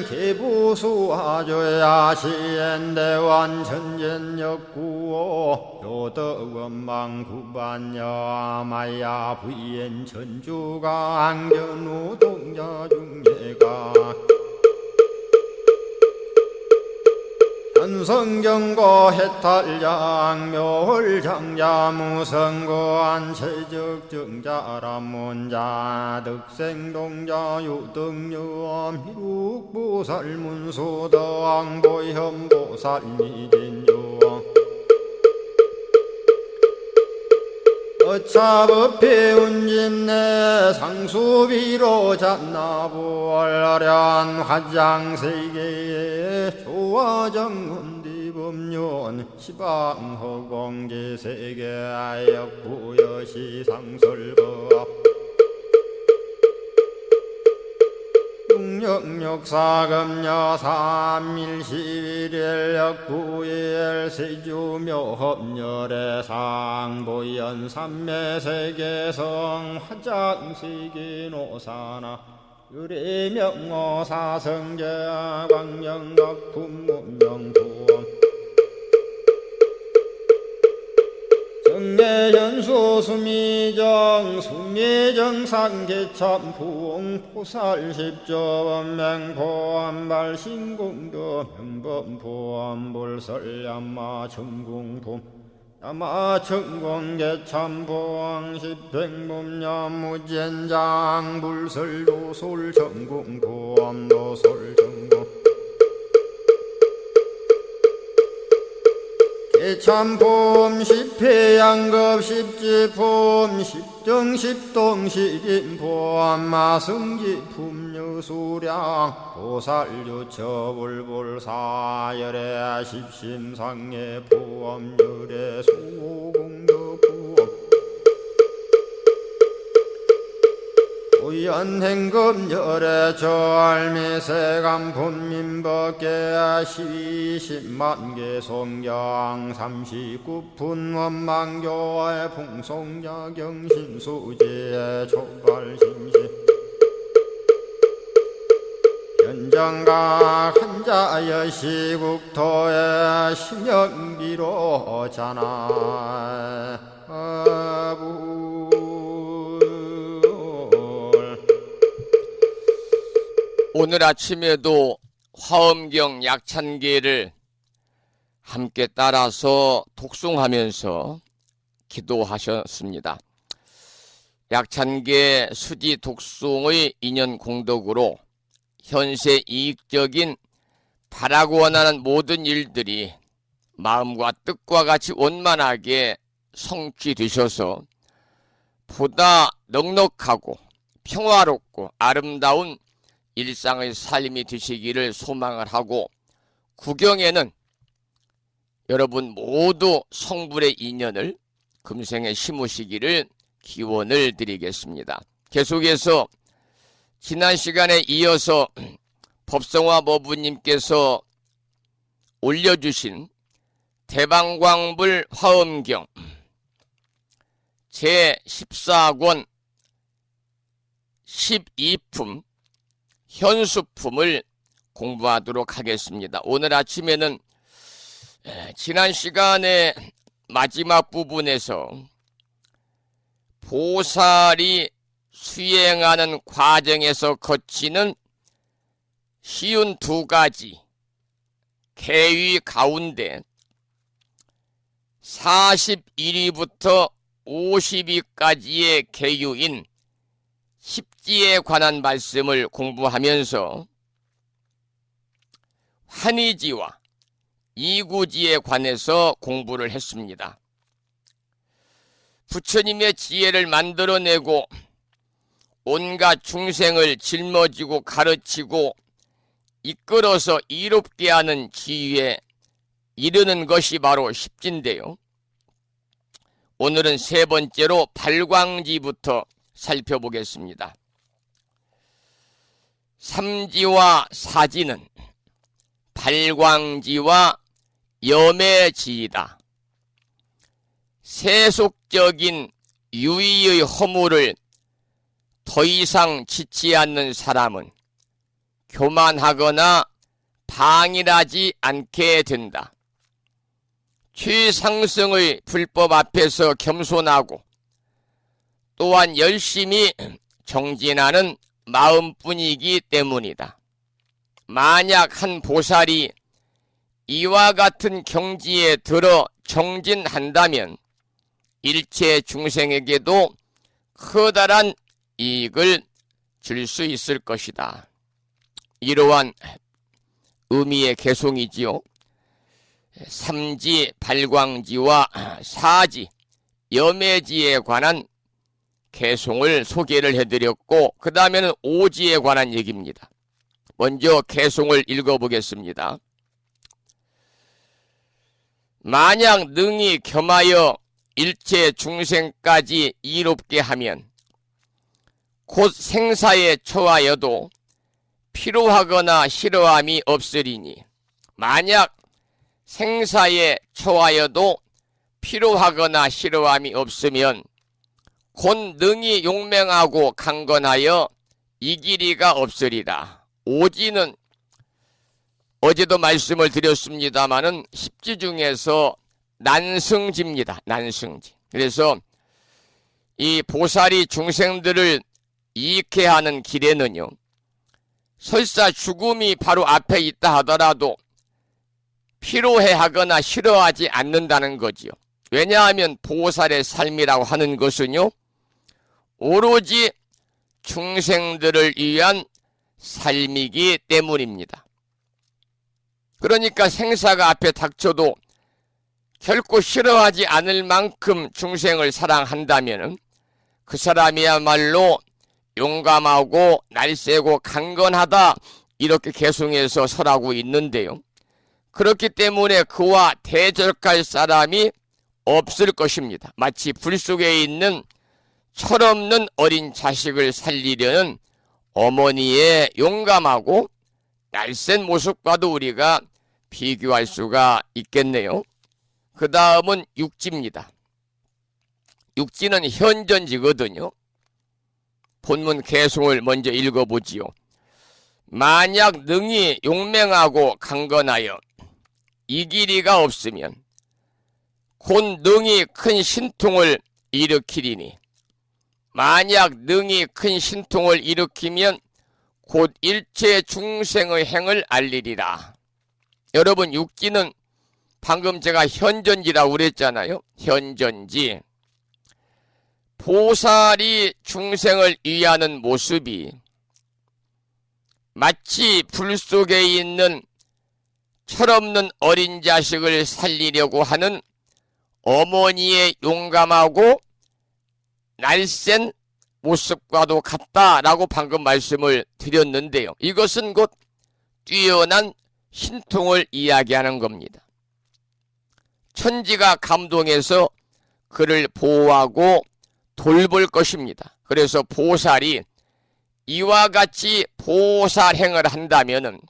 개부수화주야신 대완천전역구호 요덕원망구반여마야 부인 천주가 ang전우 동자중예가 현성경고 해탈양 묘홀장자무성고안 체적정자람문자 득생동자 유등유엄 희룩보살문소덕보현보살미진유엄 어차법회 운진내 상수비로 잡나부얼련 화장세계에 조화정운디법륜 시방허공제세계아역부여시상설법 육력사금여 삼일시일역부일 세주묘협열의 상보연 삼매세계성 화장세계노사나 유래명어사성제 광명각품문명부원 정례현수 수미정 수미정상계참풍 포살십조원맹포암발 신공도 명범포암불설얌마 천궁품 야마천공개참보왕십 백문야무젠장 불설도솔 전공보암도솔 전공 개참폼 십회양급 십지폼 십정십동 십인포함 마승지품 여수량 보살유처불불사열애 십심상해 보암열애 소공덕부엄 오연행급열애 저알미세감 본민법계 시십만개 송경 39분 원망교의 풍송야경신수지의 초발신시 현정각 한자여 시국토의 심영비로 자나 아부 오늘 아침에도 화엄경 약찬계를 함께 따라서 독송하면서 기도하셨습니다. 약찬계 수지 독송의 인연 공덕으로 현세 이익적인 바라고 원하는 모든 일들이 마음과 뜻과 같이 원만하게 성취되셔서 보다 넉넉하고 평화롭고 아름다운 일상의 삶이 되시기를 소망을 하고, 구경에는 여러분 모두 성불의 인연을 금생에 심으시기를 기원을 드리겠습니다. 계속해서 지난 시간에 이어서 법성화 법부님께서 올려주신 대방광불 화엄경 제14권 12품 현수품을 공부하도록 하겠습니다. 오늘 아침에는 지난 시간에 마지막 부분에서 보살이 수행하는 과정에서 거치는 쉬운 두 가지 계위 가운데 41위부터 50위까지의 계유인 십지에 관한 말씀을 공부하면서 환희지와 이구지에 관해서 공부를 했습니다. 부처님의 지혜를 만들어내고 온갖 중생을 짊어지고 가르치고 이끌어서 이롭게 하는 지위에 이르는 것이 바로 십지인데요. 오늘은 세 번째로 발광지부터 살펴보겠습니다. 삼지와 사지는 발광지와 염해지이다. 세속적인 유의의 허물을 더 이상 짓지 않는 사람은 교만하거나 방일하지 않게 된다. 최상승의 불법 앞에서 겸손하고 또한 열심히 정진하는 마음뿐이기 때문이다. 만약 한 보살이 이와 같은 경지에 들어 정진한다면 일체 중생에게도 커다란 이익을 줄 수 있을 것이다. 이러한 의미의 개송이지요. 삼지, 발광지와 사지, 염해지에 관한 개송을 소개를 해드렸고, 그 다음에는 오지에 관한 얘기입니다. 먼저 개송을 읽어보겠습니다. 만약 능히 겸하여 일체 중생까지 이롭게 하면 곧 생사에 처하여도 피로하거나 싫어함이 없으리니, 만약 생사에 처하여도 피로하거나 싫어함이 없으면 곧 능히 용맹하고 강건하여 이기리가 없으리라. 오지는 어제도 말씀을 드렸습니다마는 십지 중에서 난승지입니다. 난승지. 그래서 이 보살이 중생들을 이익해 하는 길에는요, 설사 죽음이 바로 앞에 있다 하더라도 피로해 하거나 싫어하지 않는다는 거지요. 왜냐하면 보살의 삶이라고 하는 것은요, 오로지 중생들을 위한 삶이기 때문입니다. 그러니까 생사가 앞에 닥쳐도 결코 싫어하지 않을 만큼 중생을 사랑한다면 그 사람이야말로 용감하고 날쌔고 강건하다, 이렇게 개송해서 설하고 있는데요. 그렇기 때문에 그와 대적할 사람이 없을 것입니다. 마치 불 속에 있는 철없는 어린 자식을 살리려는 어머니의 용감하고 날쌘 모습과도 우리가 비교할 수가 있겠네요. 그 다음은 육지입니다. 육지는 현전지거든요. 본문 개송을 먼저 읽어보지요. 만약 능히 용맹하고 강건하여 이기리가 없으면 곧 능히 큰 신통을 일으키리니, 만약 능히 큰 신통을 일으키면 곧 일체 중생의 행을 알리리라. 여러분, 육지는 방금 제가 현전지라고 그랬잖아요. 현전지. 보살이 중생을 위하는 모습이 마치 불 속에 있는 철없는 어린 자식을 살리려고 하는 어머니의 용감하고 날쌘 모습과도 같다라고 방금 말씀을 드렸는데요. 이것은 곧 뛰어난 신통을 이야기하는 겁니다. 천지가 감동해서 그를 보호하고 돌볼 것입니다. 그래서 보살이 이와 같이 보살행을 한다면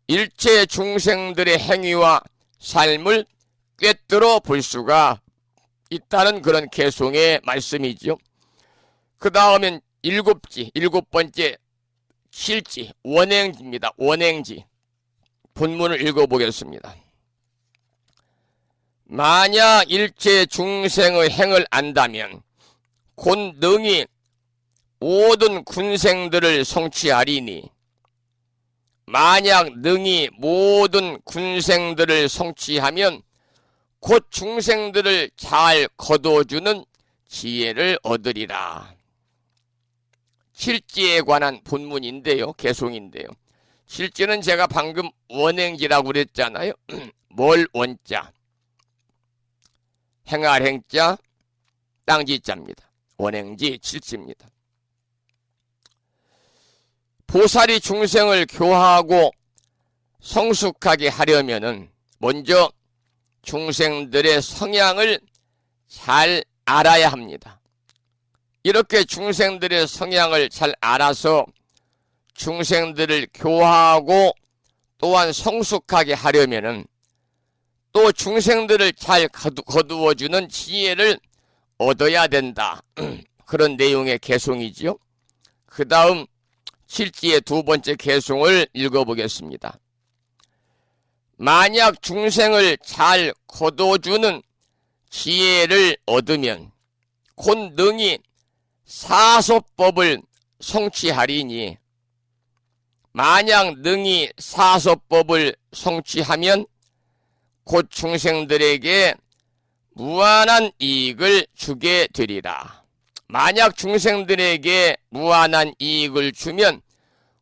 일체 중생들의 행위와 삶을 꿰뚫어 볼 수가 있다는 그런 개송의 말씀이죠. 그 다음엔 일곱 번째 실지, 원행지입니다. 원행지. 본문을 읽어보겠습니다. 만약 일체 중생의 행을 안다면 곧 능히 모든 군생들을 성취하리니, 만약 능히 모든 군생들을 성취하면 곧 중생들을 잘 거둬주는 지혜를 얻으리라. 실지에 관한 본문인데요. 개송인데요. 실지는 제가 방금 원행지라고 그랬잖아요. 뭘 원자, 행할 행자, 땅지자입니다. 원행지 실지입니다. 보살이 중생을 교화하고 성숙하게 하려면은 먼저 중생들의 성향을 잘 알아야 합니다. 이렇게 중생들의 성향을 잘 알아서 중생들을 교화하고 또한 성숙하게 하려면은 또 중생들을 잘 거두어주는 지혜를 얻어야 된다. 그런 내용의 개송이지요. 그 다음 실지의 두 번째 개송을 읽어보겠습니다. 만약 중생을 잘 거둬주는 지혜를 얻으면 곧 능히 사소법을 성취하리니, 만약 능히 사소법을 성취하면 곧 중생들에게 무한한 이익을 주게 되리라. 만약 중생들에게 무한한 이익을 주면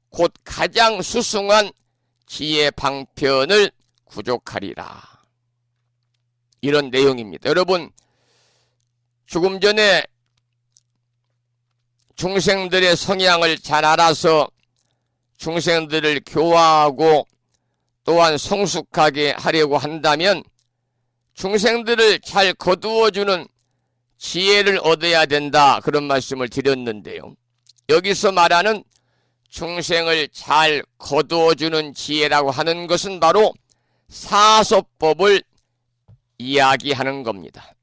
곧 가장 수승한 지혜 방편을 구족하리라. 이런 내용입니다. 여러분, 조금 전에 중생들의 성향을 잘 알아서 중생들을 교화하고 또한 성숙하게 하려고 한다면 중생들을 잘 거두어주는 지혜를 얻어야 된다, 그런 말씀을 드렸는데요. 여기서 말하는 중생을 잘 거두어주는 지혜라고 하는 것은 바로 사소법을 이야기하는 겁니다.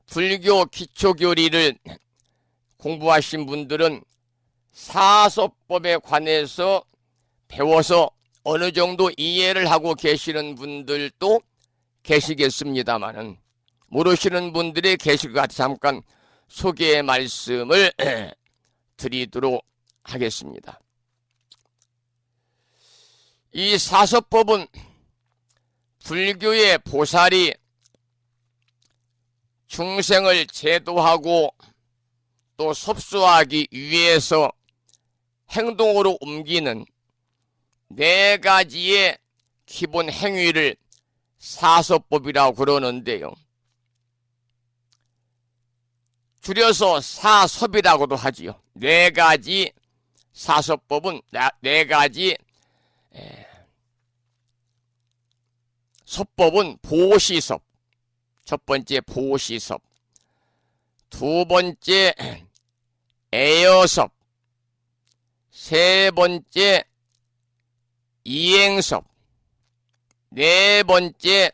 불교 기초교리를 공부하신 분들은 사소법에 관해서 배워서 어느 정도 이해를 하고 계시는 분들도 계시겠습니다만은, 모르시는 분들이 계실 것 같아 잠깐 소개의 말씀을 드리도록 하겠습니다. 이 사소법은 불교의 보살이 중생을 제도하고 또 섭수하기 위해서 행동으로 옮기는 네 가지의 기본 행위를 사서법이라고 그러는데요. 줄여서 사섭이라고도 하지요. 네 가지 사서법은 네 가지 섭법은 보시섭. 첫 번째 보시섭, 두 번째 애여섭, 세 번째 이행섭, 네 번째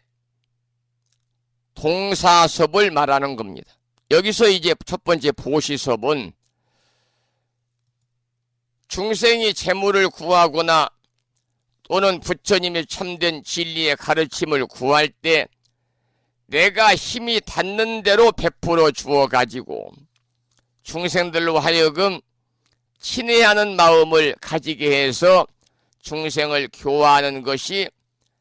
동사섭을 말하는 겁니다. 여기서 이제 첫 번째 보시섭은 중생이 재물을 구하거나 또는 부처님의 참된 진리의 가르침을 구할 때 내가 힘이 닿는 대로 베풀어 주어 가지고 중생들로 하여금 친애하는 마음을 가지게 해서 중생을 교화하는 것이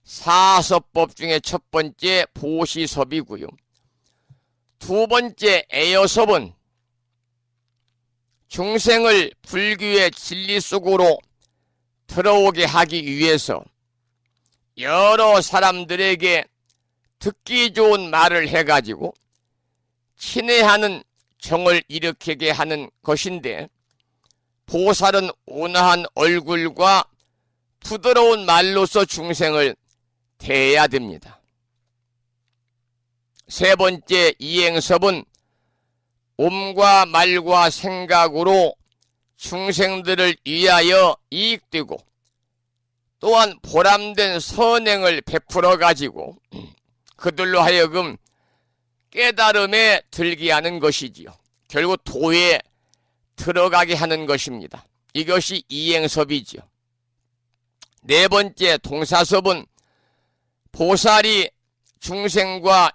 사서법 중에 첫 번째 보시섭이고요. 두 번째 애여섭은 중생을 불교의 진리 속으로 들어오게 하기 위해서 여러 사람들에게 듣기 좋은 말을 해가지고 친애하는 정을 일으키게 하는 것인데, 보살은 온화한 얼굴과 부드러운 말로서 중생을 대해야 됩니다. 세 번째 이행섭은 몸과 말과 생각으로 중생들을 위하여 이익되고 또한 보람된 선행을 베풀어 가지고 그들로 하여금 깨달음에 들게 하는 것이지요. 결국 도에 들어가게 하는 것입니다. 이것이 이행섭이지요. 네 번째 동사섭은 보살이 중생과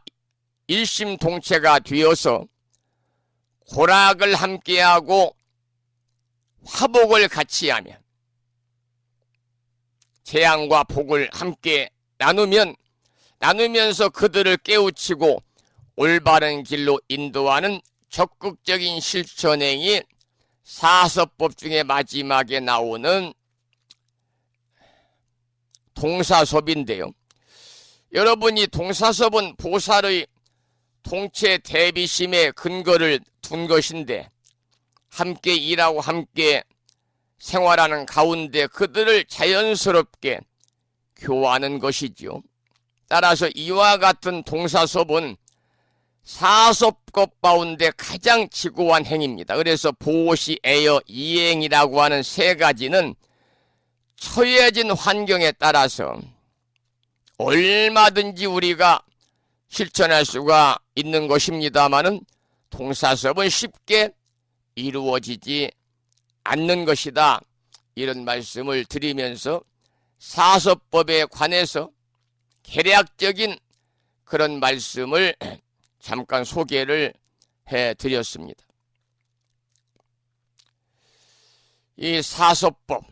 일심동체가 되어서 고락을 함께하고 화복을 같이 하며 재앙과 복을 함께 나누면서 그들을 깨우치고 올바른 길로 인도하는 적극적인 실천행이 사서법 중에 마지막에 나오는 동사섭인데요. 여러분이 동사섭은 보살의 동체 대비심에 근거를 둔 것인데, 함께 일하고 함께 생활하는 가운데 그들을 자연스럽게 교화하는 것이지요. 따라서 이와 같은 동사섭은 사섭법 가운데 가장 지고한 행위입니다. 그래서 보시, 애여, 이행이라고 하는 세 가지는 처해진 환경에 따라서 얼마든지 우리가 실천할 수가 있는 것입니다마는 동사섭은 쉽게 이루어지지 않는 것이다. 이런 말씀을 드리면서 사서법에 관해서 개략적인 그런 말씀을 잠깐 소개를 해드렸습니다. 이 사서법,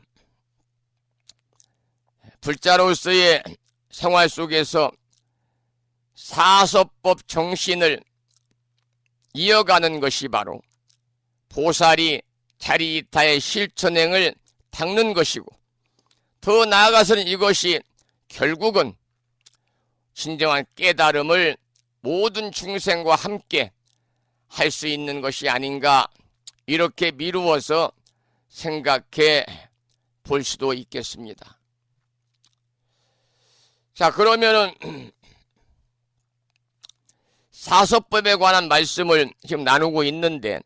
불자로서의 생활 속에서 사서법 정신을 이어가는 것이 바로 보살이 자리이타의 실천행을 닦는 것이고, 더 나아가서는 이것이 결국은 진정한 깨달음을 모든 중생과 함께 할 수 있는 것이 아닌가, 이렇게 미루어서 생각해 볼 수도 있겠습니다. 자, 그러면은 사서법에 관한 말씀을 지금 나누고 있는데,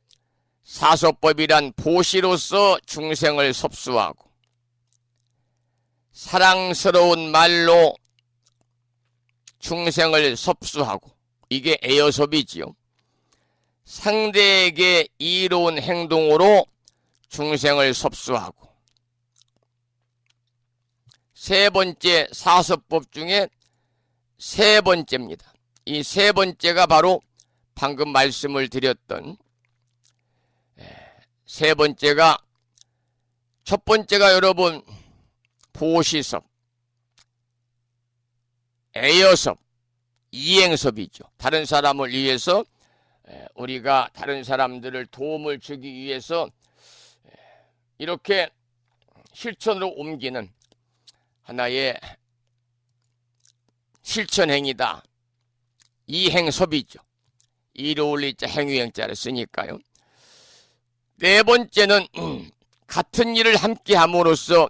사서법이란 보시로서 중생을 섭수하고 사랑스러운 말로 중생을 섭수하고, 이게 애여섭이지요. 상대에게 이로운 행동으로 중생을 섭수하고, 세 번째 사서법 중에 세 번째입니다. 이 세 번째가 바로 방금 말씀을 드렸던 세 번째가, 첫 번째가 여러분 보시섭, 애여섭, 이행섭이죠. 다른 사람을 위해서 우리가 다른 사람들을 도움을 주기 위해서 이렇게 실천으로 옮기는 하나의 실천행위다. 이행섭이죠. 이로 올리자 행위행자를 쓰니까요. 네 번째는 같은 일을 함께 함으로써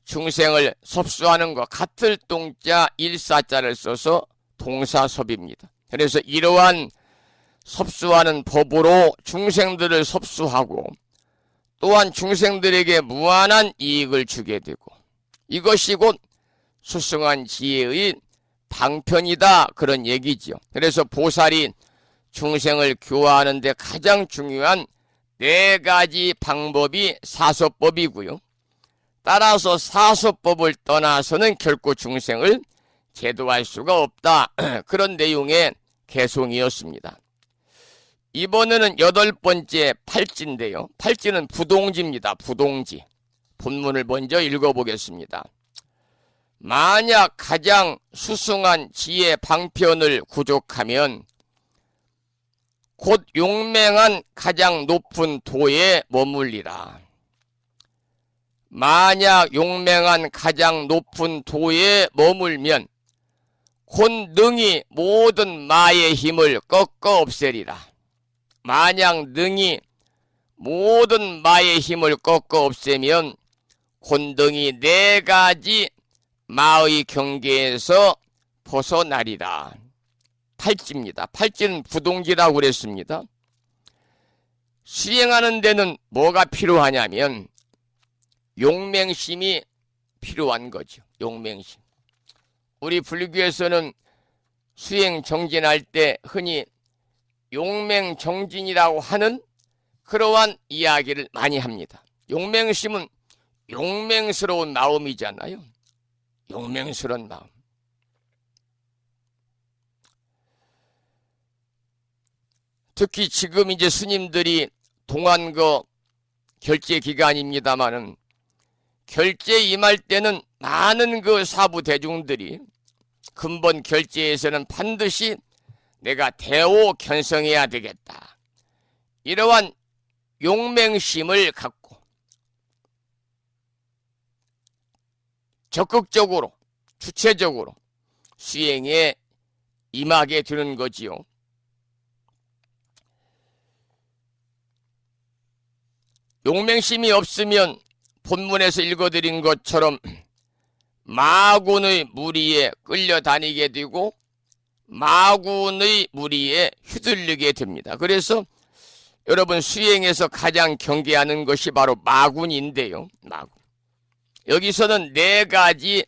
중생을 섭수하는 것. 같을 동자 일사자를 써서 동사섭입니다. 그래서 이러한 섭수하는 법으로 중생들을 섭수하고 또한 중생들에게 무한한 이익을 주게 되고 이것이 곧 수승한 지혜의 방편이다, 그런 얘기죠. 그래서 보살이 중생을 교화하는 데 가장 중요한 네 가지 방법이 사서법이고요. 따라서 사서법을 떠나서는 결코 중생을 제도할 수가 없다. 그런 내용의 개송이었습니다. 이번에는 8번째 팔찌인데요. 팔찌는 부동지입니다. 부동지. 본문을 먼저 읽어보겠습니다. 만약 가장 수승한 지혜 방편을 구족하면 곧 용맹한 가장 높은 도에 머물리라. 만약 용맹한 가장 높은 도에 머물면 곧 능히 모든 마의 힘을 꺾어 없애리라. 만약 능히 모든 마의 힘을 꺾어 없애면 곧 능히 네 가지 마의 경계에서 벗어나리라. 팔찌입니다. 팔찌는 부동지라고 그랬습니다. 수행하는 데는 뭐가 필요하냐면 용맹심이 필요한 거죠. 용맹심. 우리 불교에서는 수행 정진할 때 흔히 용맹정진이라고 하는 그러한 이야기를 많이 합니다. 용맹심은 용맹스러운 마음이잖아요. 용맹스러운 마음. 특히 지금 이제 스님들이 동안거 결제 기간입니다마는 결제 임할 때는 많은 그 사부 대중들이 근본 결제에서는 반드시 내가 대오 견성해야 되겠다. 이러한 용맹심을 갖고 적극적으로 주체적으로 수행에 임하게 되는 거지요. 용맹심이 없으면 본문에서 읽어드린 것처럼 마군의 무리에 끌려다니게 되고 마군의 무리에 휘둘리게 됩니다. 그래서 여러분 수행에서 가장 경계하는 것이 바로 마군인데요. 마군. 여기서는 네 가지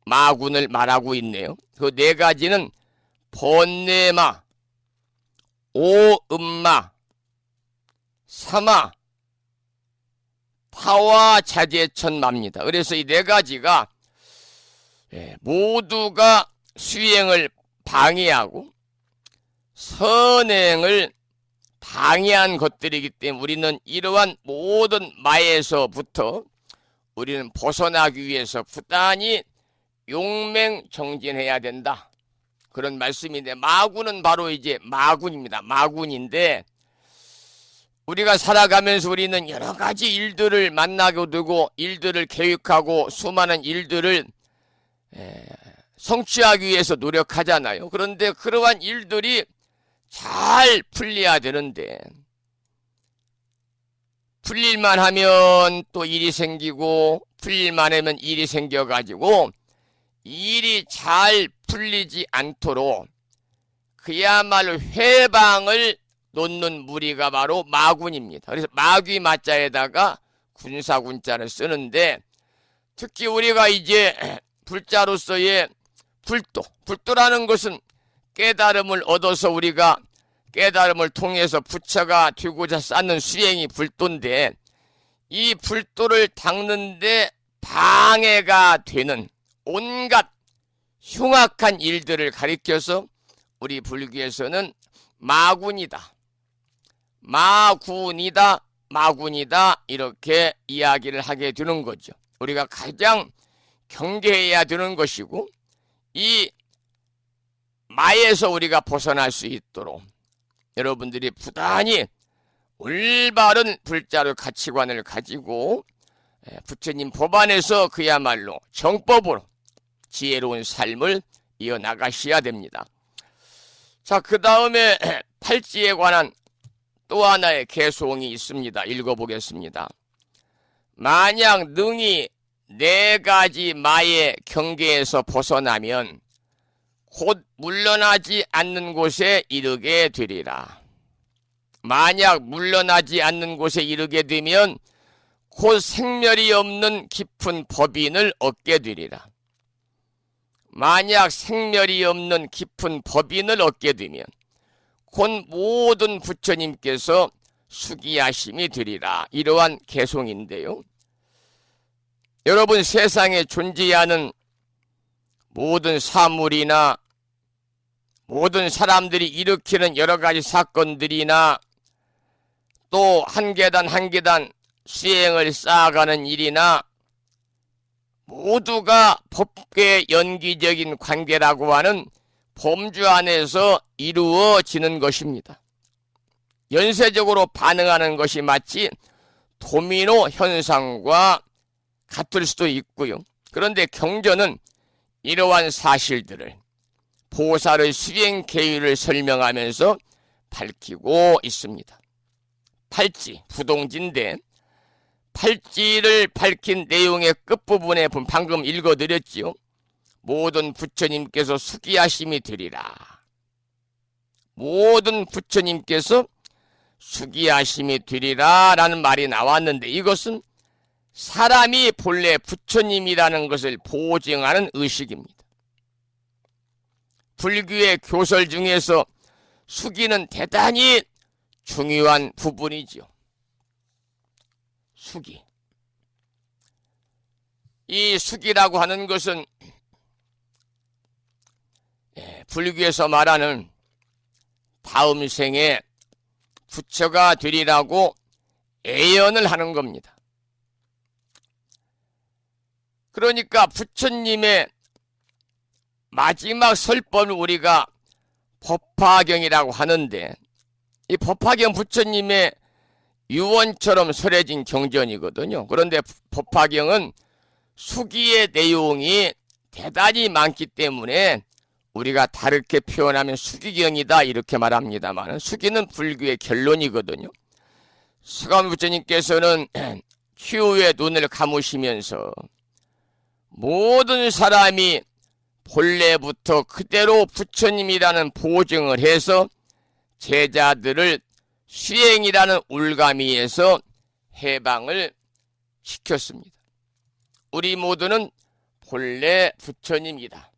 마군을 말하고 있네요. 그 네 가지는 번뇌마, 오음마, 사마, 파와자재천마입니다. 그래서 이 네 가지가 모두가 수행을 방해하고 선행을 방해한 것들이기 때문에 우리는 이러한 모든 마에서부터 우리는 벗어나기 위해서 부단히 용맹정진해야 된다. 그런 말씀인데 마군은 바로 이제 마군입니다. 마군인데 우리가 살아가면서 우리는 여러 가지 일들을 만나게 되고 일들을 계획하고 수많은 일들을 성취하기 위해서 노력하잖아요. 그런데 그러한 일들이 잘 풀려야 되는데 풀릴만 하면 또 일이 생기고 풀릴만 하면 일이 생겨가지고 일이 잘 풀리지 않도록 그야말로 회방을 놓는 무리가 바로 마군입니다. 그래서 마귀 마자에다가 군사군자를 쓰는데 특히 우리가 이제 불자로서의 불도라는 것은 깨달음을 얻어서 우리가 깨달음을 통해서 부처가 되고자 쌓는 수행이 불도인데 이 불도를 닦는데 방해가 되는 온갖 흉악한 일들을 가리켜서 우리 불교에서는 마군이다. 마군이다 이렇게 이야기를 하게 되는 거죠. 우리가 가장 경계해야 되는 것이고 이 마에서 우리가 벗어날 수 있도록 여러분들이 부단히 올바른 불자로 가치관을 가지고 부처님 법 안에서 그야말로 정법으로 지혜로운 삶을 이어나가셔야 됩니다. 자, 그 다음에 팔찌에 관한 또 하나의 개송이 있습니다. 읽어보겠습니다. 만약 능히 4가지 마의 경계에서 벗어나면 곧 물러나지 않는 곳에 이르게 되리라. 만약 물러나지 않는 곳에 이르게 되면 곧 생멸이 없는 깊은 법인을 얻게 되리라. 만약 생멸이 없는 깊은 법인을 얻게 되면 곧 모든 부처님께서 수기하심이 되리라. 이러한 개송인데요. 여러분, 세상에 존재하는 모든 사물이나 모든 사람들이 일으키는 여러 가지 사건들이나 또 한 계단 한 계단 수행을 쌓아가는 일이나 모두가 법계 연기적인 관계라고 하는 범주 안에서 이루어지는 것입니다. 연쇄적으로 반응하는 것이 마치 도미노 현상과 같을 수도 있고요. 그런데 경전은 이러한 사실들을 보살의 수행 계율을 설명하면서 밝히고 있습니다. 팔찌, 부동지인데 팔찌를 밝힌 내용의 끝부분에 방금 읽어드렸지요. 모든 부처님께서 수기하심이 되리라. 모든 부처님께서 수기하심이 되리라 라는 말이 나왔는데 이것은 사람이 본래 부처님이라는 것을 보증하는 의식입니다. 불교의 교설 중에서 수기는 대단히 중요한 부분이죠. 수기. 이 수기라고 하는 것은 불교에서 말하는 다음 생에 부처가 되리라고 애연을 하는 겁니다. 그러니까 부처님의 마지막 설법을 우리가 법화경이라고 하는데 이 법화경 부처님의 유언처럼 설해진 경전이거든요. 그런데 법화경은 수기의 내용이 대단히 많기 때문에 우리가 다르게 표현하면 수기경이다 이렇게 말합니다만 수기는 불교의 결론이거든요. 서가모니 부처님께서는 추후에 눈을 감으시면서 모든 사람이 본래부터 그대로 부처님이라는 보증을 해서 제자들을 수행이라는 울가미에서 해방을 시켰습니다. 우리 모두는 본래 부처님이다.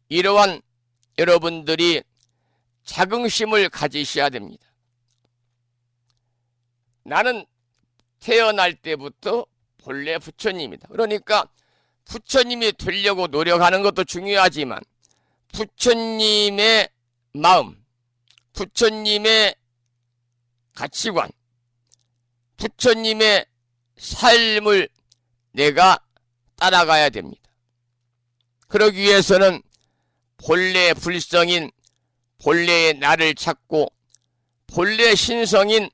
이러한 여러분들이 자긍심을 가지셔야 됩니다. 나는 태어날 때부터 본래 부처님이다. 그러니까 부처님이 되려고 노력하는 것도 중요하지만 부처님의 마음, 부처님의 가치관, 부처님의 삶을 내가 따라가야 됩니다. 그러기 위해서는 본래 불성인 본래의 나를 찾고 본래 신성인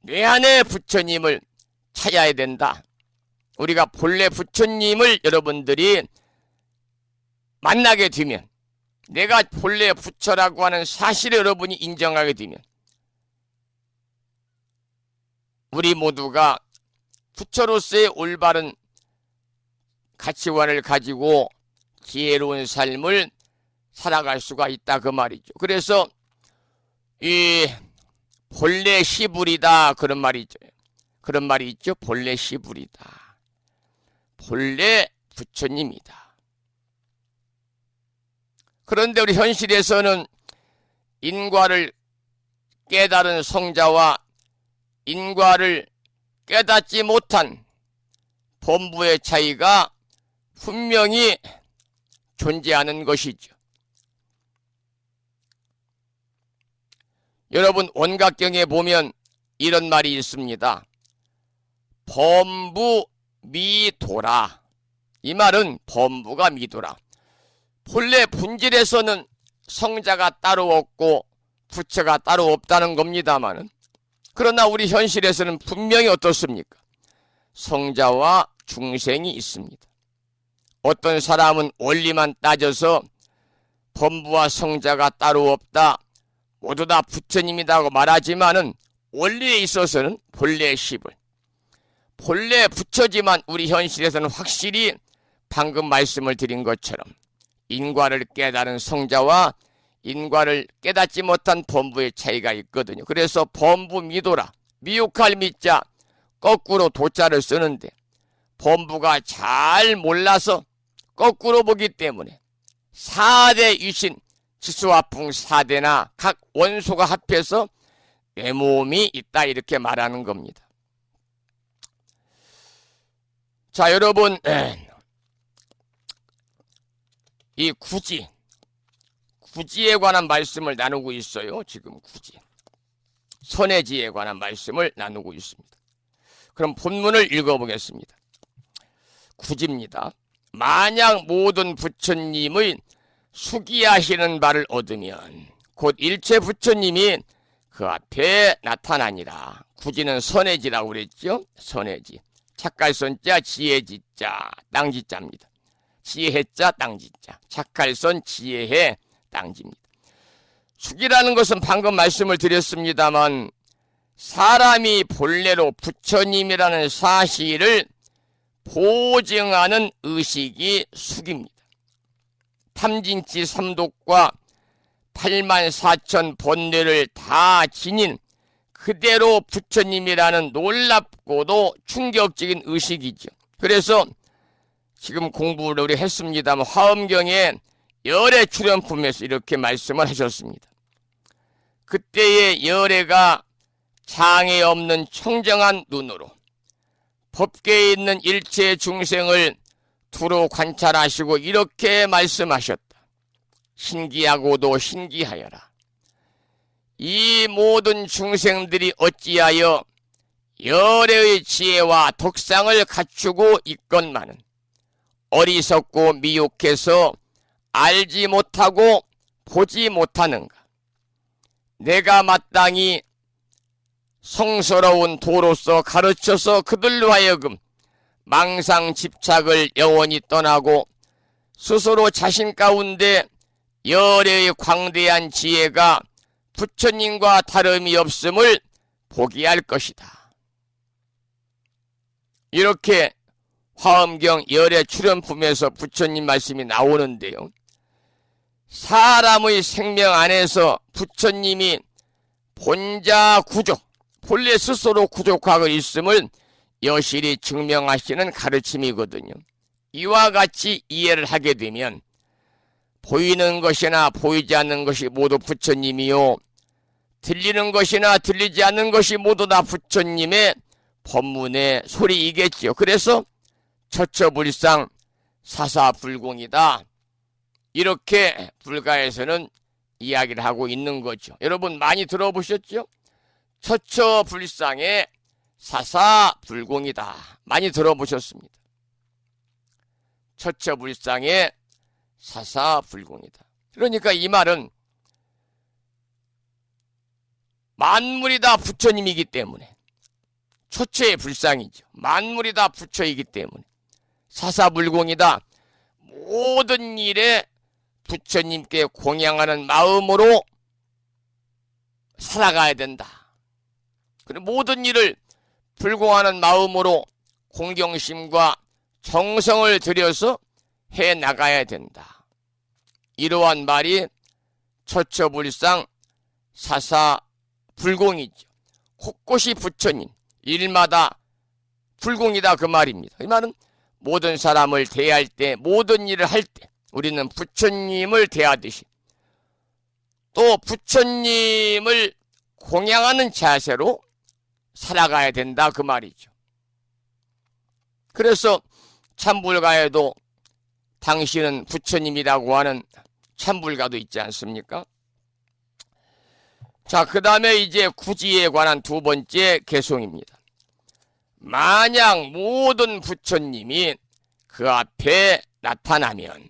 내 안의 부처님을 찾아야 된다. 우리가 본래 부처님을 여러분들이 만나게 되면 내가 본래 부처라고 하는 사실을 여러분이 인정하게 되면 우리 모두가 부처로서의 올바른 가치관을 가지고 지혜로운 삶을 살아갈 수가 있다 그 말이죠. 그래서 이 본래 시불이다 그런 말이 있죠. 그런 말이 있죠. 본래 시불이다. 본래 부처님이다. 그런데 우리 현실에서는 인과를 깨달은 성자와 인과를 깨닫지 못한 범부의 차이가 분명히 존재하는 것이죠. 여러분 원각경에 보면 이런 말이 있습니다. 범부 미도라. 이 말은 범부가 미도라. 본래 본질에서는 성자가 따로 없고 부처가 따로 없다는 겁니다마는, 그러나 우리 현실에서는 분명히 어떻습니까? 성자와 중생이 있습니다. 어떤 사람은 원리만 따져서 범부와 성자가 따로 없다, 모두 다 부처님이라고 말하지만은 원리에 있어서는 본래 10을, 본래 부처지만 우리 현실에서는 확실히 방금 말씀을 드린 것처럼 인과를 깨달은 성자와 인과를 깨닫지 못한 범부의 차이가 있거든요. 그래서 범부 미도라, 미혹할 미자, 거꾸로 도자를 쓰는데 범부가 잘 몰라서 거꾸로 보기 때문에 4대 유신, 지수화풍 4대나 각 원소가 합해서 내 몸이 있다 이렇게 말하는 겁니다. 자, 여러분, 이 구지에 관한 말씀을 나누고 있어요. 지금 구지, 선해지에 관한 말씀을 나누고 있습니다. 그럼 본문을 읽어보겠습니다. 구지입니다. 만약 모든 부처님의 수기하시는 바를 얻으면 곧 일체 부처님이 그 앞에 나타나니라. 구지는 선해지라고 그랬죠. 선해지, 착갈선자, 지혜지자, 땅지자입니다. 지혜자, 땅지자, 착갈선, 지혜해, 땅지입니다. 수기라는 것은 방금 말씀을 드렸습니다만 사람이 본래로 부처님이라는 사실을 보증하는 의식이 수기입니다. 탐진치 삼독과 84,000 본뇌를 다 지닌 그대로 부처님이라는 놀랍고도 충격적인 의식이죠. 그래서 지금 공부를 우리 했습니다만 화엄경에 열애 출연품에서 이렇게 말씀을 하셨습니다. 그때의 열애가 장애 없는 청정한 눈으로 법계에 있는 일체 중생을 두루 관찰하시고 이렇게 말씀하셨다. 신기하고도 신기하여라. 이 모든 중생들이 어찌하여 열애의 지혜와 덕상을 갖추고 있건만은 어리석고 미혹해서 알지 못하고 보지 못하는가. 내가 마땅히 성스러운 도로서 가르쳐서 그들로 하여금 망상 집착을 영원히 떠나고 스스로 자신 가운데 열애의 광대한 지혜가 부처님과 다름이 없음을 보게 할 것이다. 이렇게 화엄경 열애 출연품에서 부처님 말씀이 나오는데요. 사람의 생명 안에서 부처님이 본자 구족, 본래 스스로 구족하고 있음을 여실히 증명하시는 가르침이거든요. 이와 같이 이해를 하게 되면 보이는 것이나 보이지 않는 것이 모두 부처님이요, 들리는 것이나 들리지 않는 것이 모두 다 부처님의 법문의 소리이겠지요. 그래서 처처불상 사사불공이다, 이렇게 불가에서는 이야기를 하고 있는 거죠. 여러분 많이 들어보셨죠? 처처불상의 사사불공이다, 많이 들어보셨습니다. 처처불상의 사사불공이다. 그러니까 이 말은 만물이 다 부처님이기 때문에 처처의 불상이죠. 만물이 다 부처이기 때문에 사사불공이다. 모든 일에 부처님께 공양하는 마음으로 살아가야 된다. 그리고 모든 일을 불공하는 마음으로 공경심과 정성을 들여서 해나가야 된다. 이러한 말이 처처불상 사사불공이죠. 곳곳이 부처님, 일마다 불공이다, 그 말입니다. 이 말은 모든 사람을 대할 때, 모든 일을 할 때 우리는 부처님을 대하듯이 또 부처님을 공양하는 자세로 살아가야 된다, 그 말이죠. 그래서 참불가에도 당신은 부처님이라고 하는 참불가도 있지 않습니까? 자, 그 다음에 이제 구지에 관한 두 번째 개송입니다. 만약 모든 부처님이 그 앞에 나타나면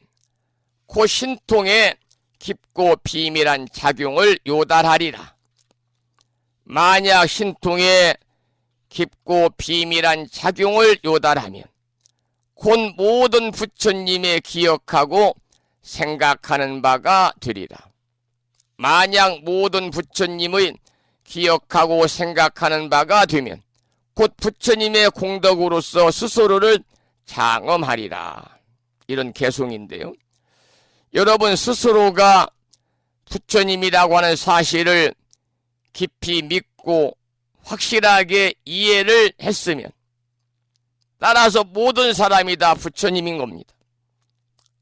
그 신통에 깊고 비밀한 작용을 요달하리라. 만약 신통에 깊고 비밀한 작용을 요달하면 곧 모든 부처님의 기억하고 생각하는 바가 되리라. 만약 모든 부처님의 기억하고 생각하는 바가 되면 곧 부처님의 공덕으로서 스스로를 장엄하리라. 이런 개송인데요. 여러분 스스로가 부처님이라고 하는 사실을 깊이 믿고 확실하게 이해를 했으면 따라서 모든 사람이 다 부처님인 겁니다.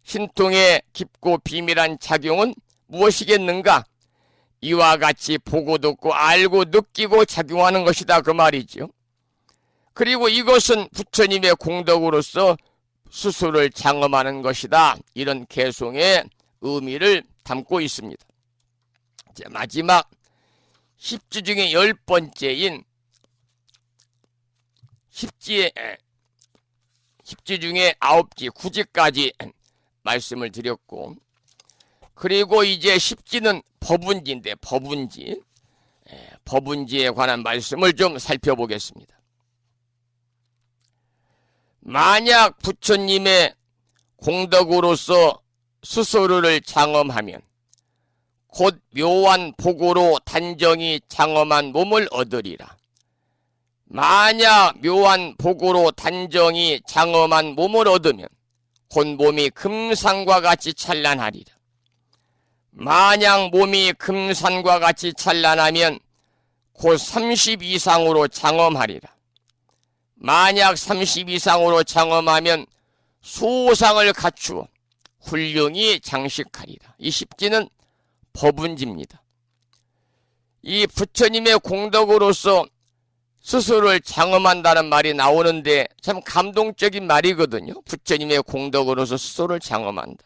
신통의 깊고 비밀한 작용은 무엇이겠는가? 이와 같이 보고 듣고 알고 느끼고 작용하는 것이다 그 말이죠. 그리고 이것은 부처님의 공덕으로서 스스로를 장엄하는 것이다. 이런 개송의 의미를 담고 있습니다. 이제 마지막 10지 중에 10번째인 10지 중에 9지, 9지까지 말씀을 드렸고, 그리고 이제 10지는 법운지인데 법운지에 관한 말씀을 좀 살펴보겠습니다. 만약 부처님의 공덕으로서 스스로를 장엄하면 곧 묘한 복으로 단정히 장엄한 몸을 얻으리라. 만약 묘한 복으로 단정히 장엄한 몸을 얻으면 곧 몸이 금산과 같이 찬란하리라. 만약 몸이 금산과 같이 찬란하면 곧 30 이상으로 장엄하리라. 만약 30 이상으로 장엄하면 수상을 갖추어 훌륭히 장식하리라. 이 10지는 법운지입니다. 이 부처님의 공덕으로서 스스로를 장엄한다는 말이 나오는데 참 감동적인 말이거든요. 부처님의 공덕으로서 스스로를 장엄한다.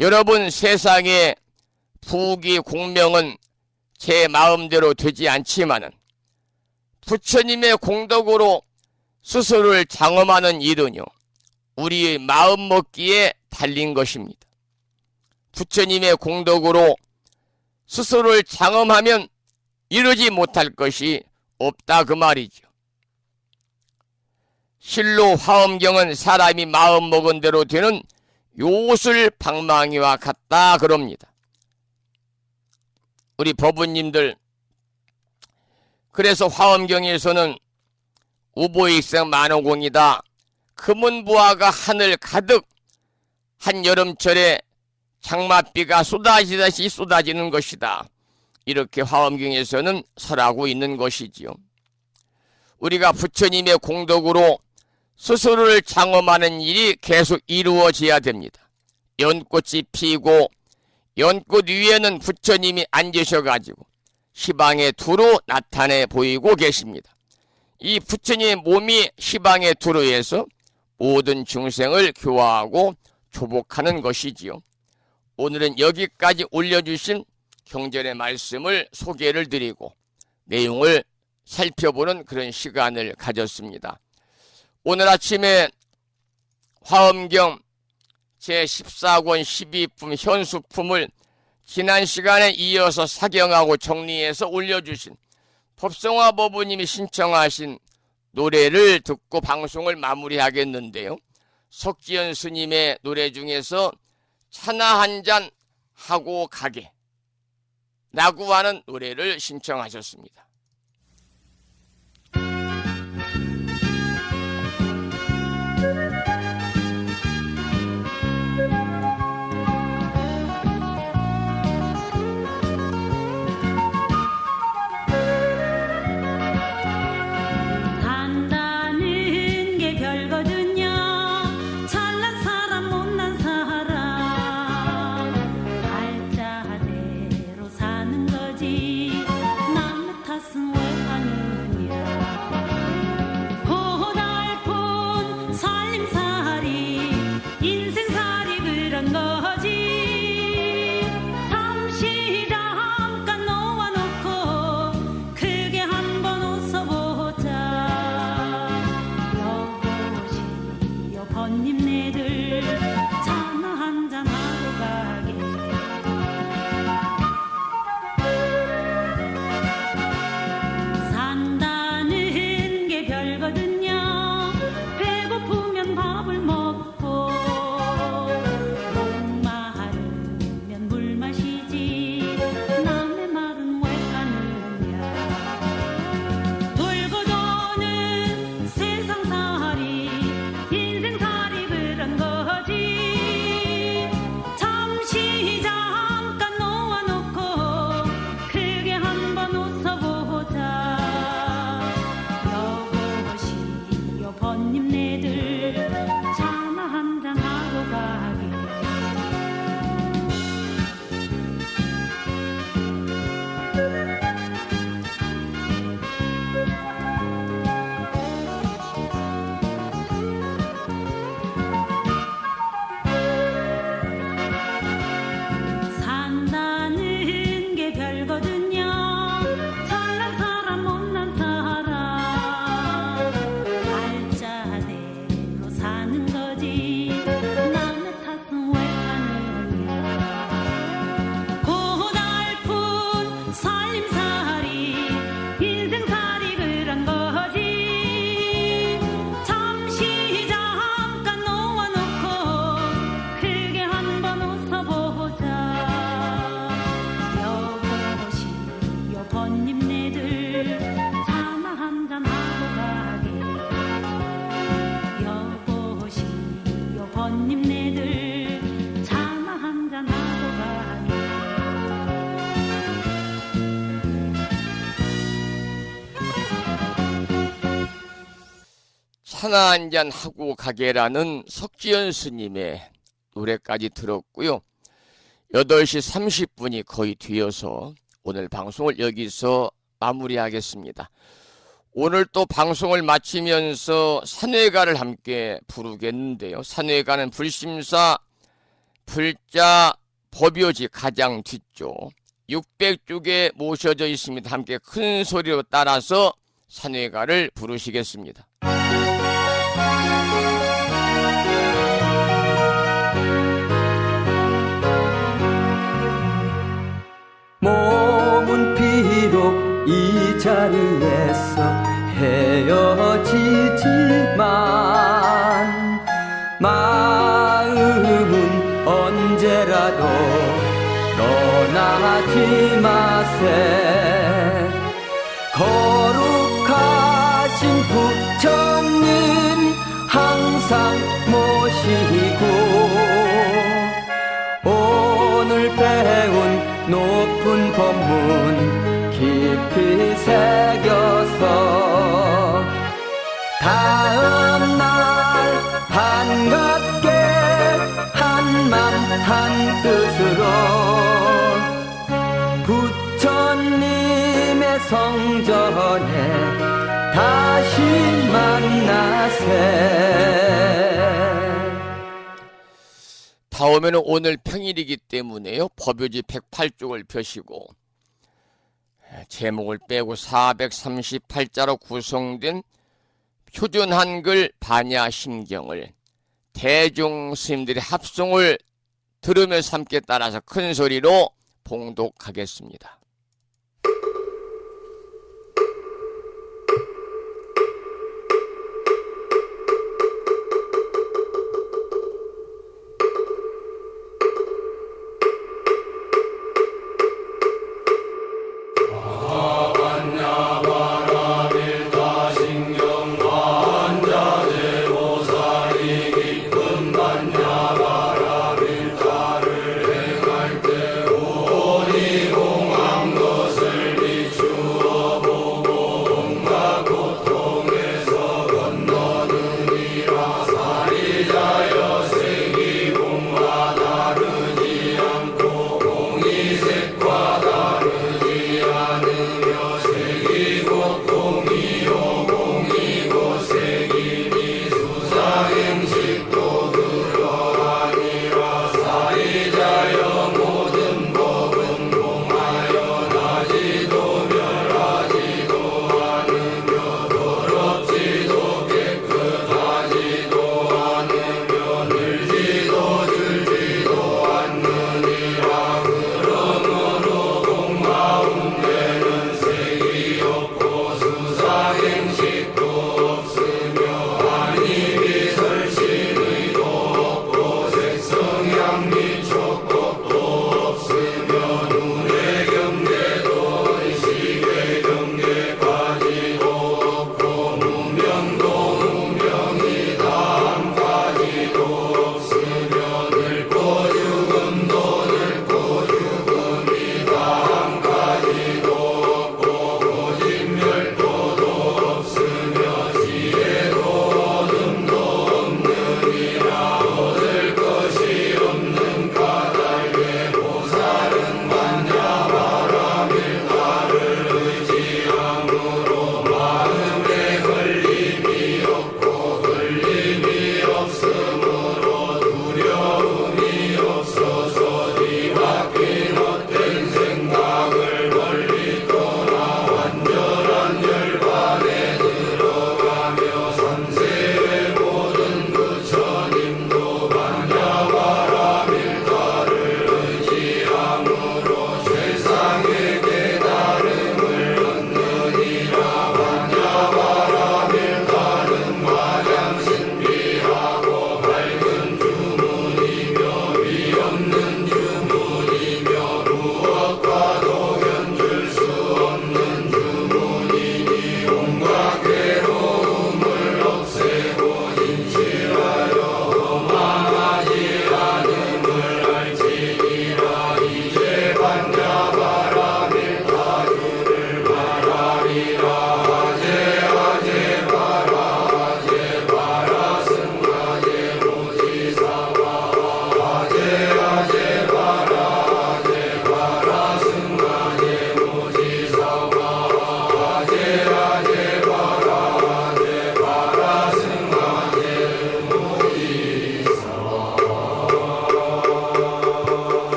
여러분 세상의 부귀 공명은 제 마음대로 되지 않지만은 부처님의 공덕으로 스스로를 장엄하는 일은요, 우리의 마음 먹기에 달린 것입니다. 부처님의 공덕으로 스스로를 장엄하면 이루지 못할 것이 없다 그 말이죠. 실로 화엄경은 사람이 마음 먹은 대로 되는 요술 방망이와 같다 그럽니다. 우리 법부님들, 그래서 화엄경에서는 우보익생 만호공이다. 금은부화가 하늘 가득 한여름철에 장맛비가 쏟아지듯이 쏟아지는 것이다. 이렇게 화엄경에서는 설하고 있는 것이지요. 우리가 부처님의 공덕으로 스스로를 장엄하는 일이 계속 이루어져야 됩니다. 연꽃이 피고 연꽃 위에는 부처님이 앉으셔가지고 시방의 두루 나타내 보이고 계십니다. 이 부처님의 몸이 시방의 두루에서 모든 중생을 교화하고 조복하는 것이지요. 오늘은 여기까지 올려주신 경전의 말씀을 소개를 드리고 내용을 살펴보는 그런 시간을 가졌습니다. 오늘 아침에 화엄경 제14권 12품 현수품을 지난 시간에 이어서 사경하고 정리해서 올려주신 법성화 법부님이 신청하신 노래를 듣고 방송을 마무리하겠는데요. 석지연 스님의 노래 중에서 차나 한 잔 하고 가게 라고 하는 노래를 신청하셨습니다. 산다는 게 별거든요. 잘난 사람 못난 사람 알자대로 사는 거지. 남 탓을 사나 한잔 하고 가게라는 석지연 스님의 노래까지 들었고요. 8시 30분이 거의 뒤어서 오늘 방송을 여기서 마무리하겠습니다. 오늘 또 방송을 마치면서 산회가를 함께 부르겠는데요. 산회가는 불심사 불자 법요지 가장 뒤쪽 600쪽에 모셔져 있습니다. 함께 큰 소리로 따라서 산회가를 부르시겠습니다. 몸은 비록 이 자리에서 헤어지지만 마음은 언제라도 떠나지 마세. 거룩하신 부처님 항상 모시고 오늘 배운 높은 법문 깊이 새겨서 다음날 반갑게 한맘 한뜻으로 부처님의 성전에 다시 만나세. 다음에는 오늘 평일이기 때문에요. 법요지 108쪽을 펴시고 제목을 빼고 438자로 구성된 표준 한글 반야심경을 대중 스님들의 합송을 들으면서 함께 따라서 큰 소리로 봉독하겠습니다. 공항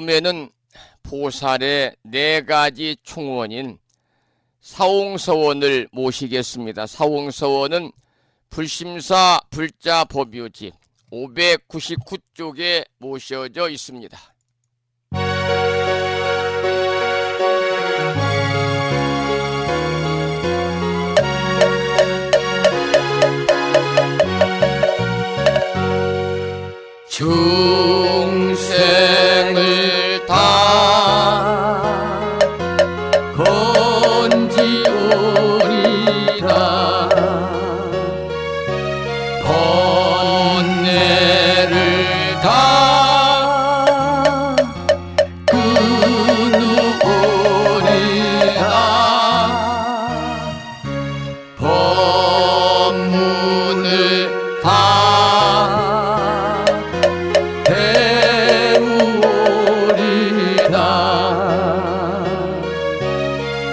다음에는 보살의 4가지 총원인 사홍서원을 모시겠습니다. 사홍서원은 불심사 불자 법요집 599쪽에 모셔져 있습니다. 중생을 다 건지오리다 번뇌를 다 끊으오리다 법문을 다 배우리다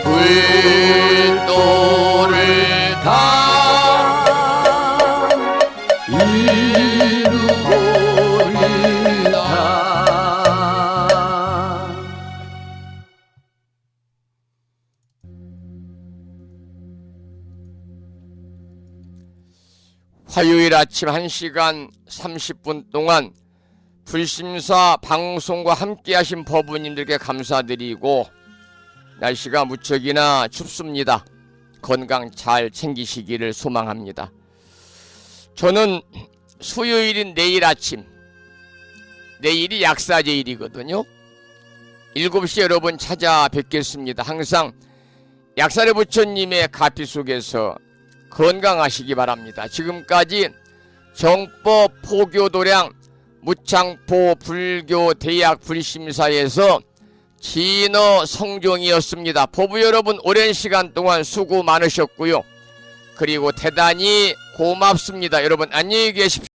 불도를 다 이루리다. 화요일 아침 1시간 30분 동안 불심사 방송과 함께 하신 법우님들께 감사드리고, 날씨가 무척이나 춥습니다. 건강 잘 챙기시기를 소망합니다. 저는 수요일인 내일 아침, 내일이 약사제일이거든요. 7시에 여러분 찾아뵙겠습니다. 항상 약사의 부처님의 가피 속에서 건강하시기 바랍니다. 지금까지 정법 포교도량 무창포 불교 대학 불심사에서 진어 성종이었습니다. 법부 여러분 오랜 시간 동안 수고 많으셨고요. 그리고 대단히 고맙습니다. 여러분 안녕히 계십시오.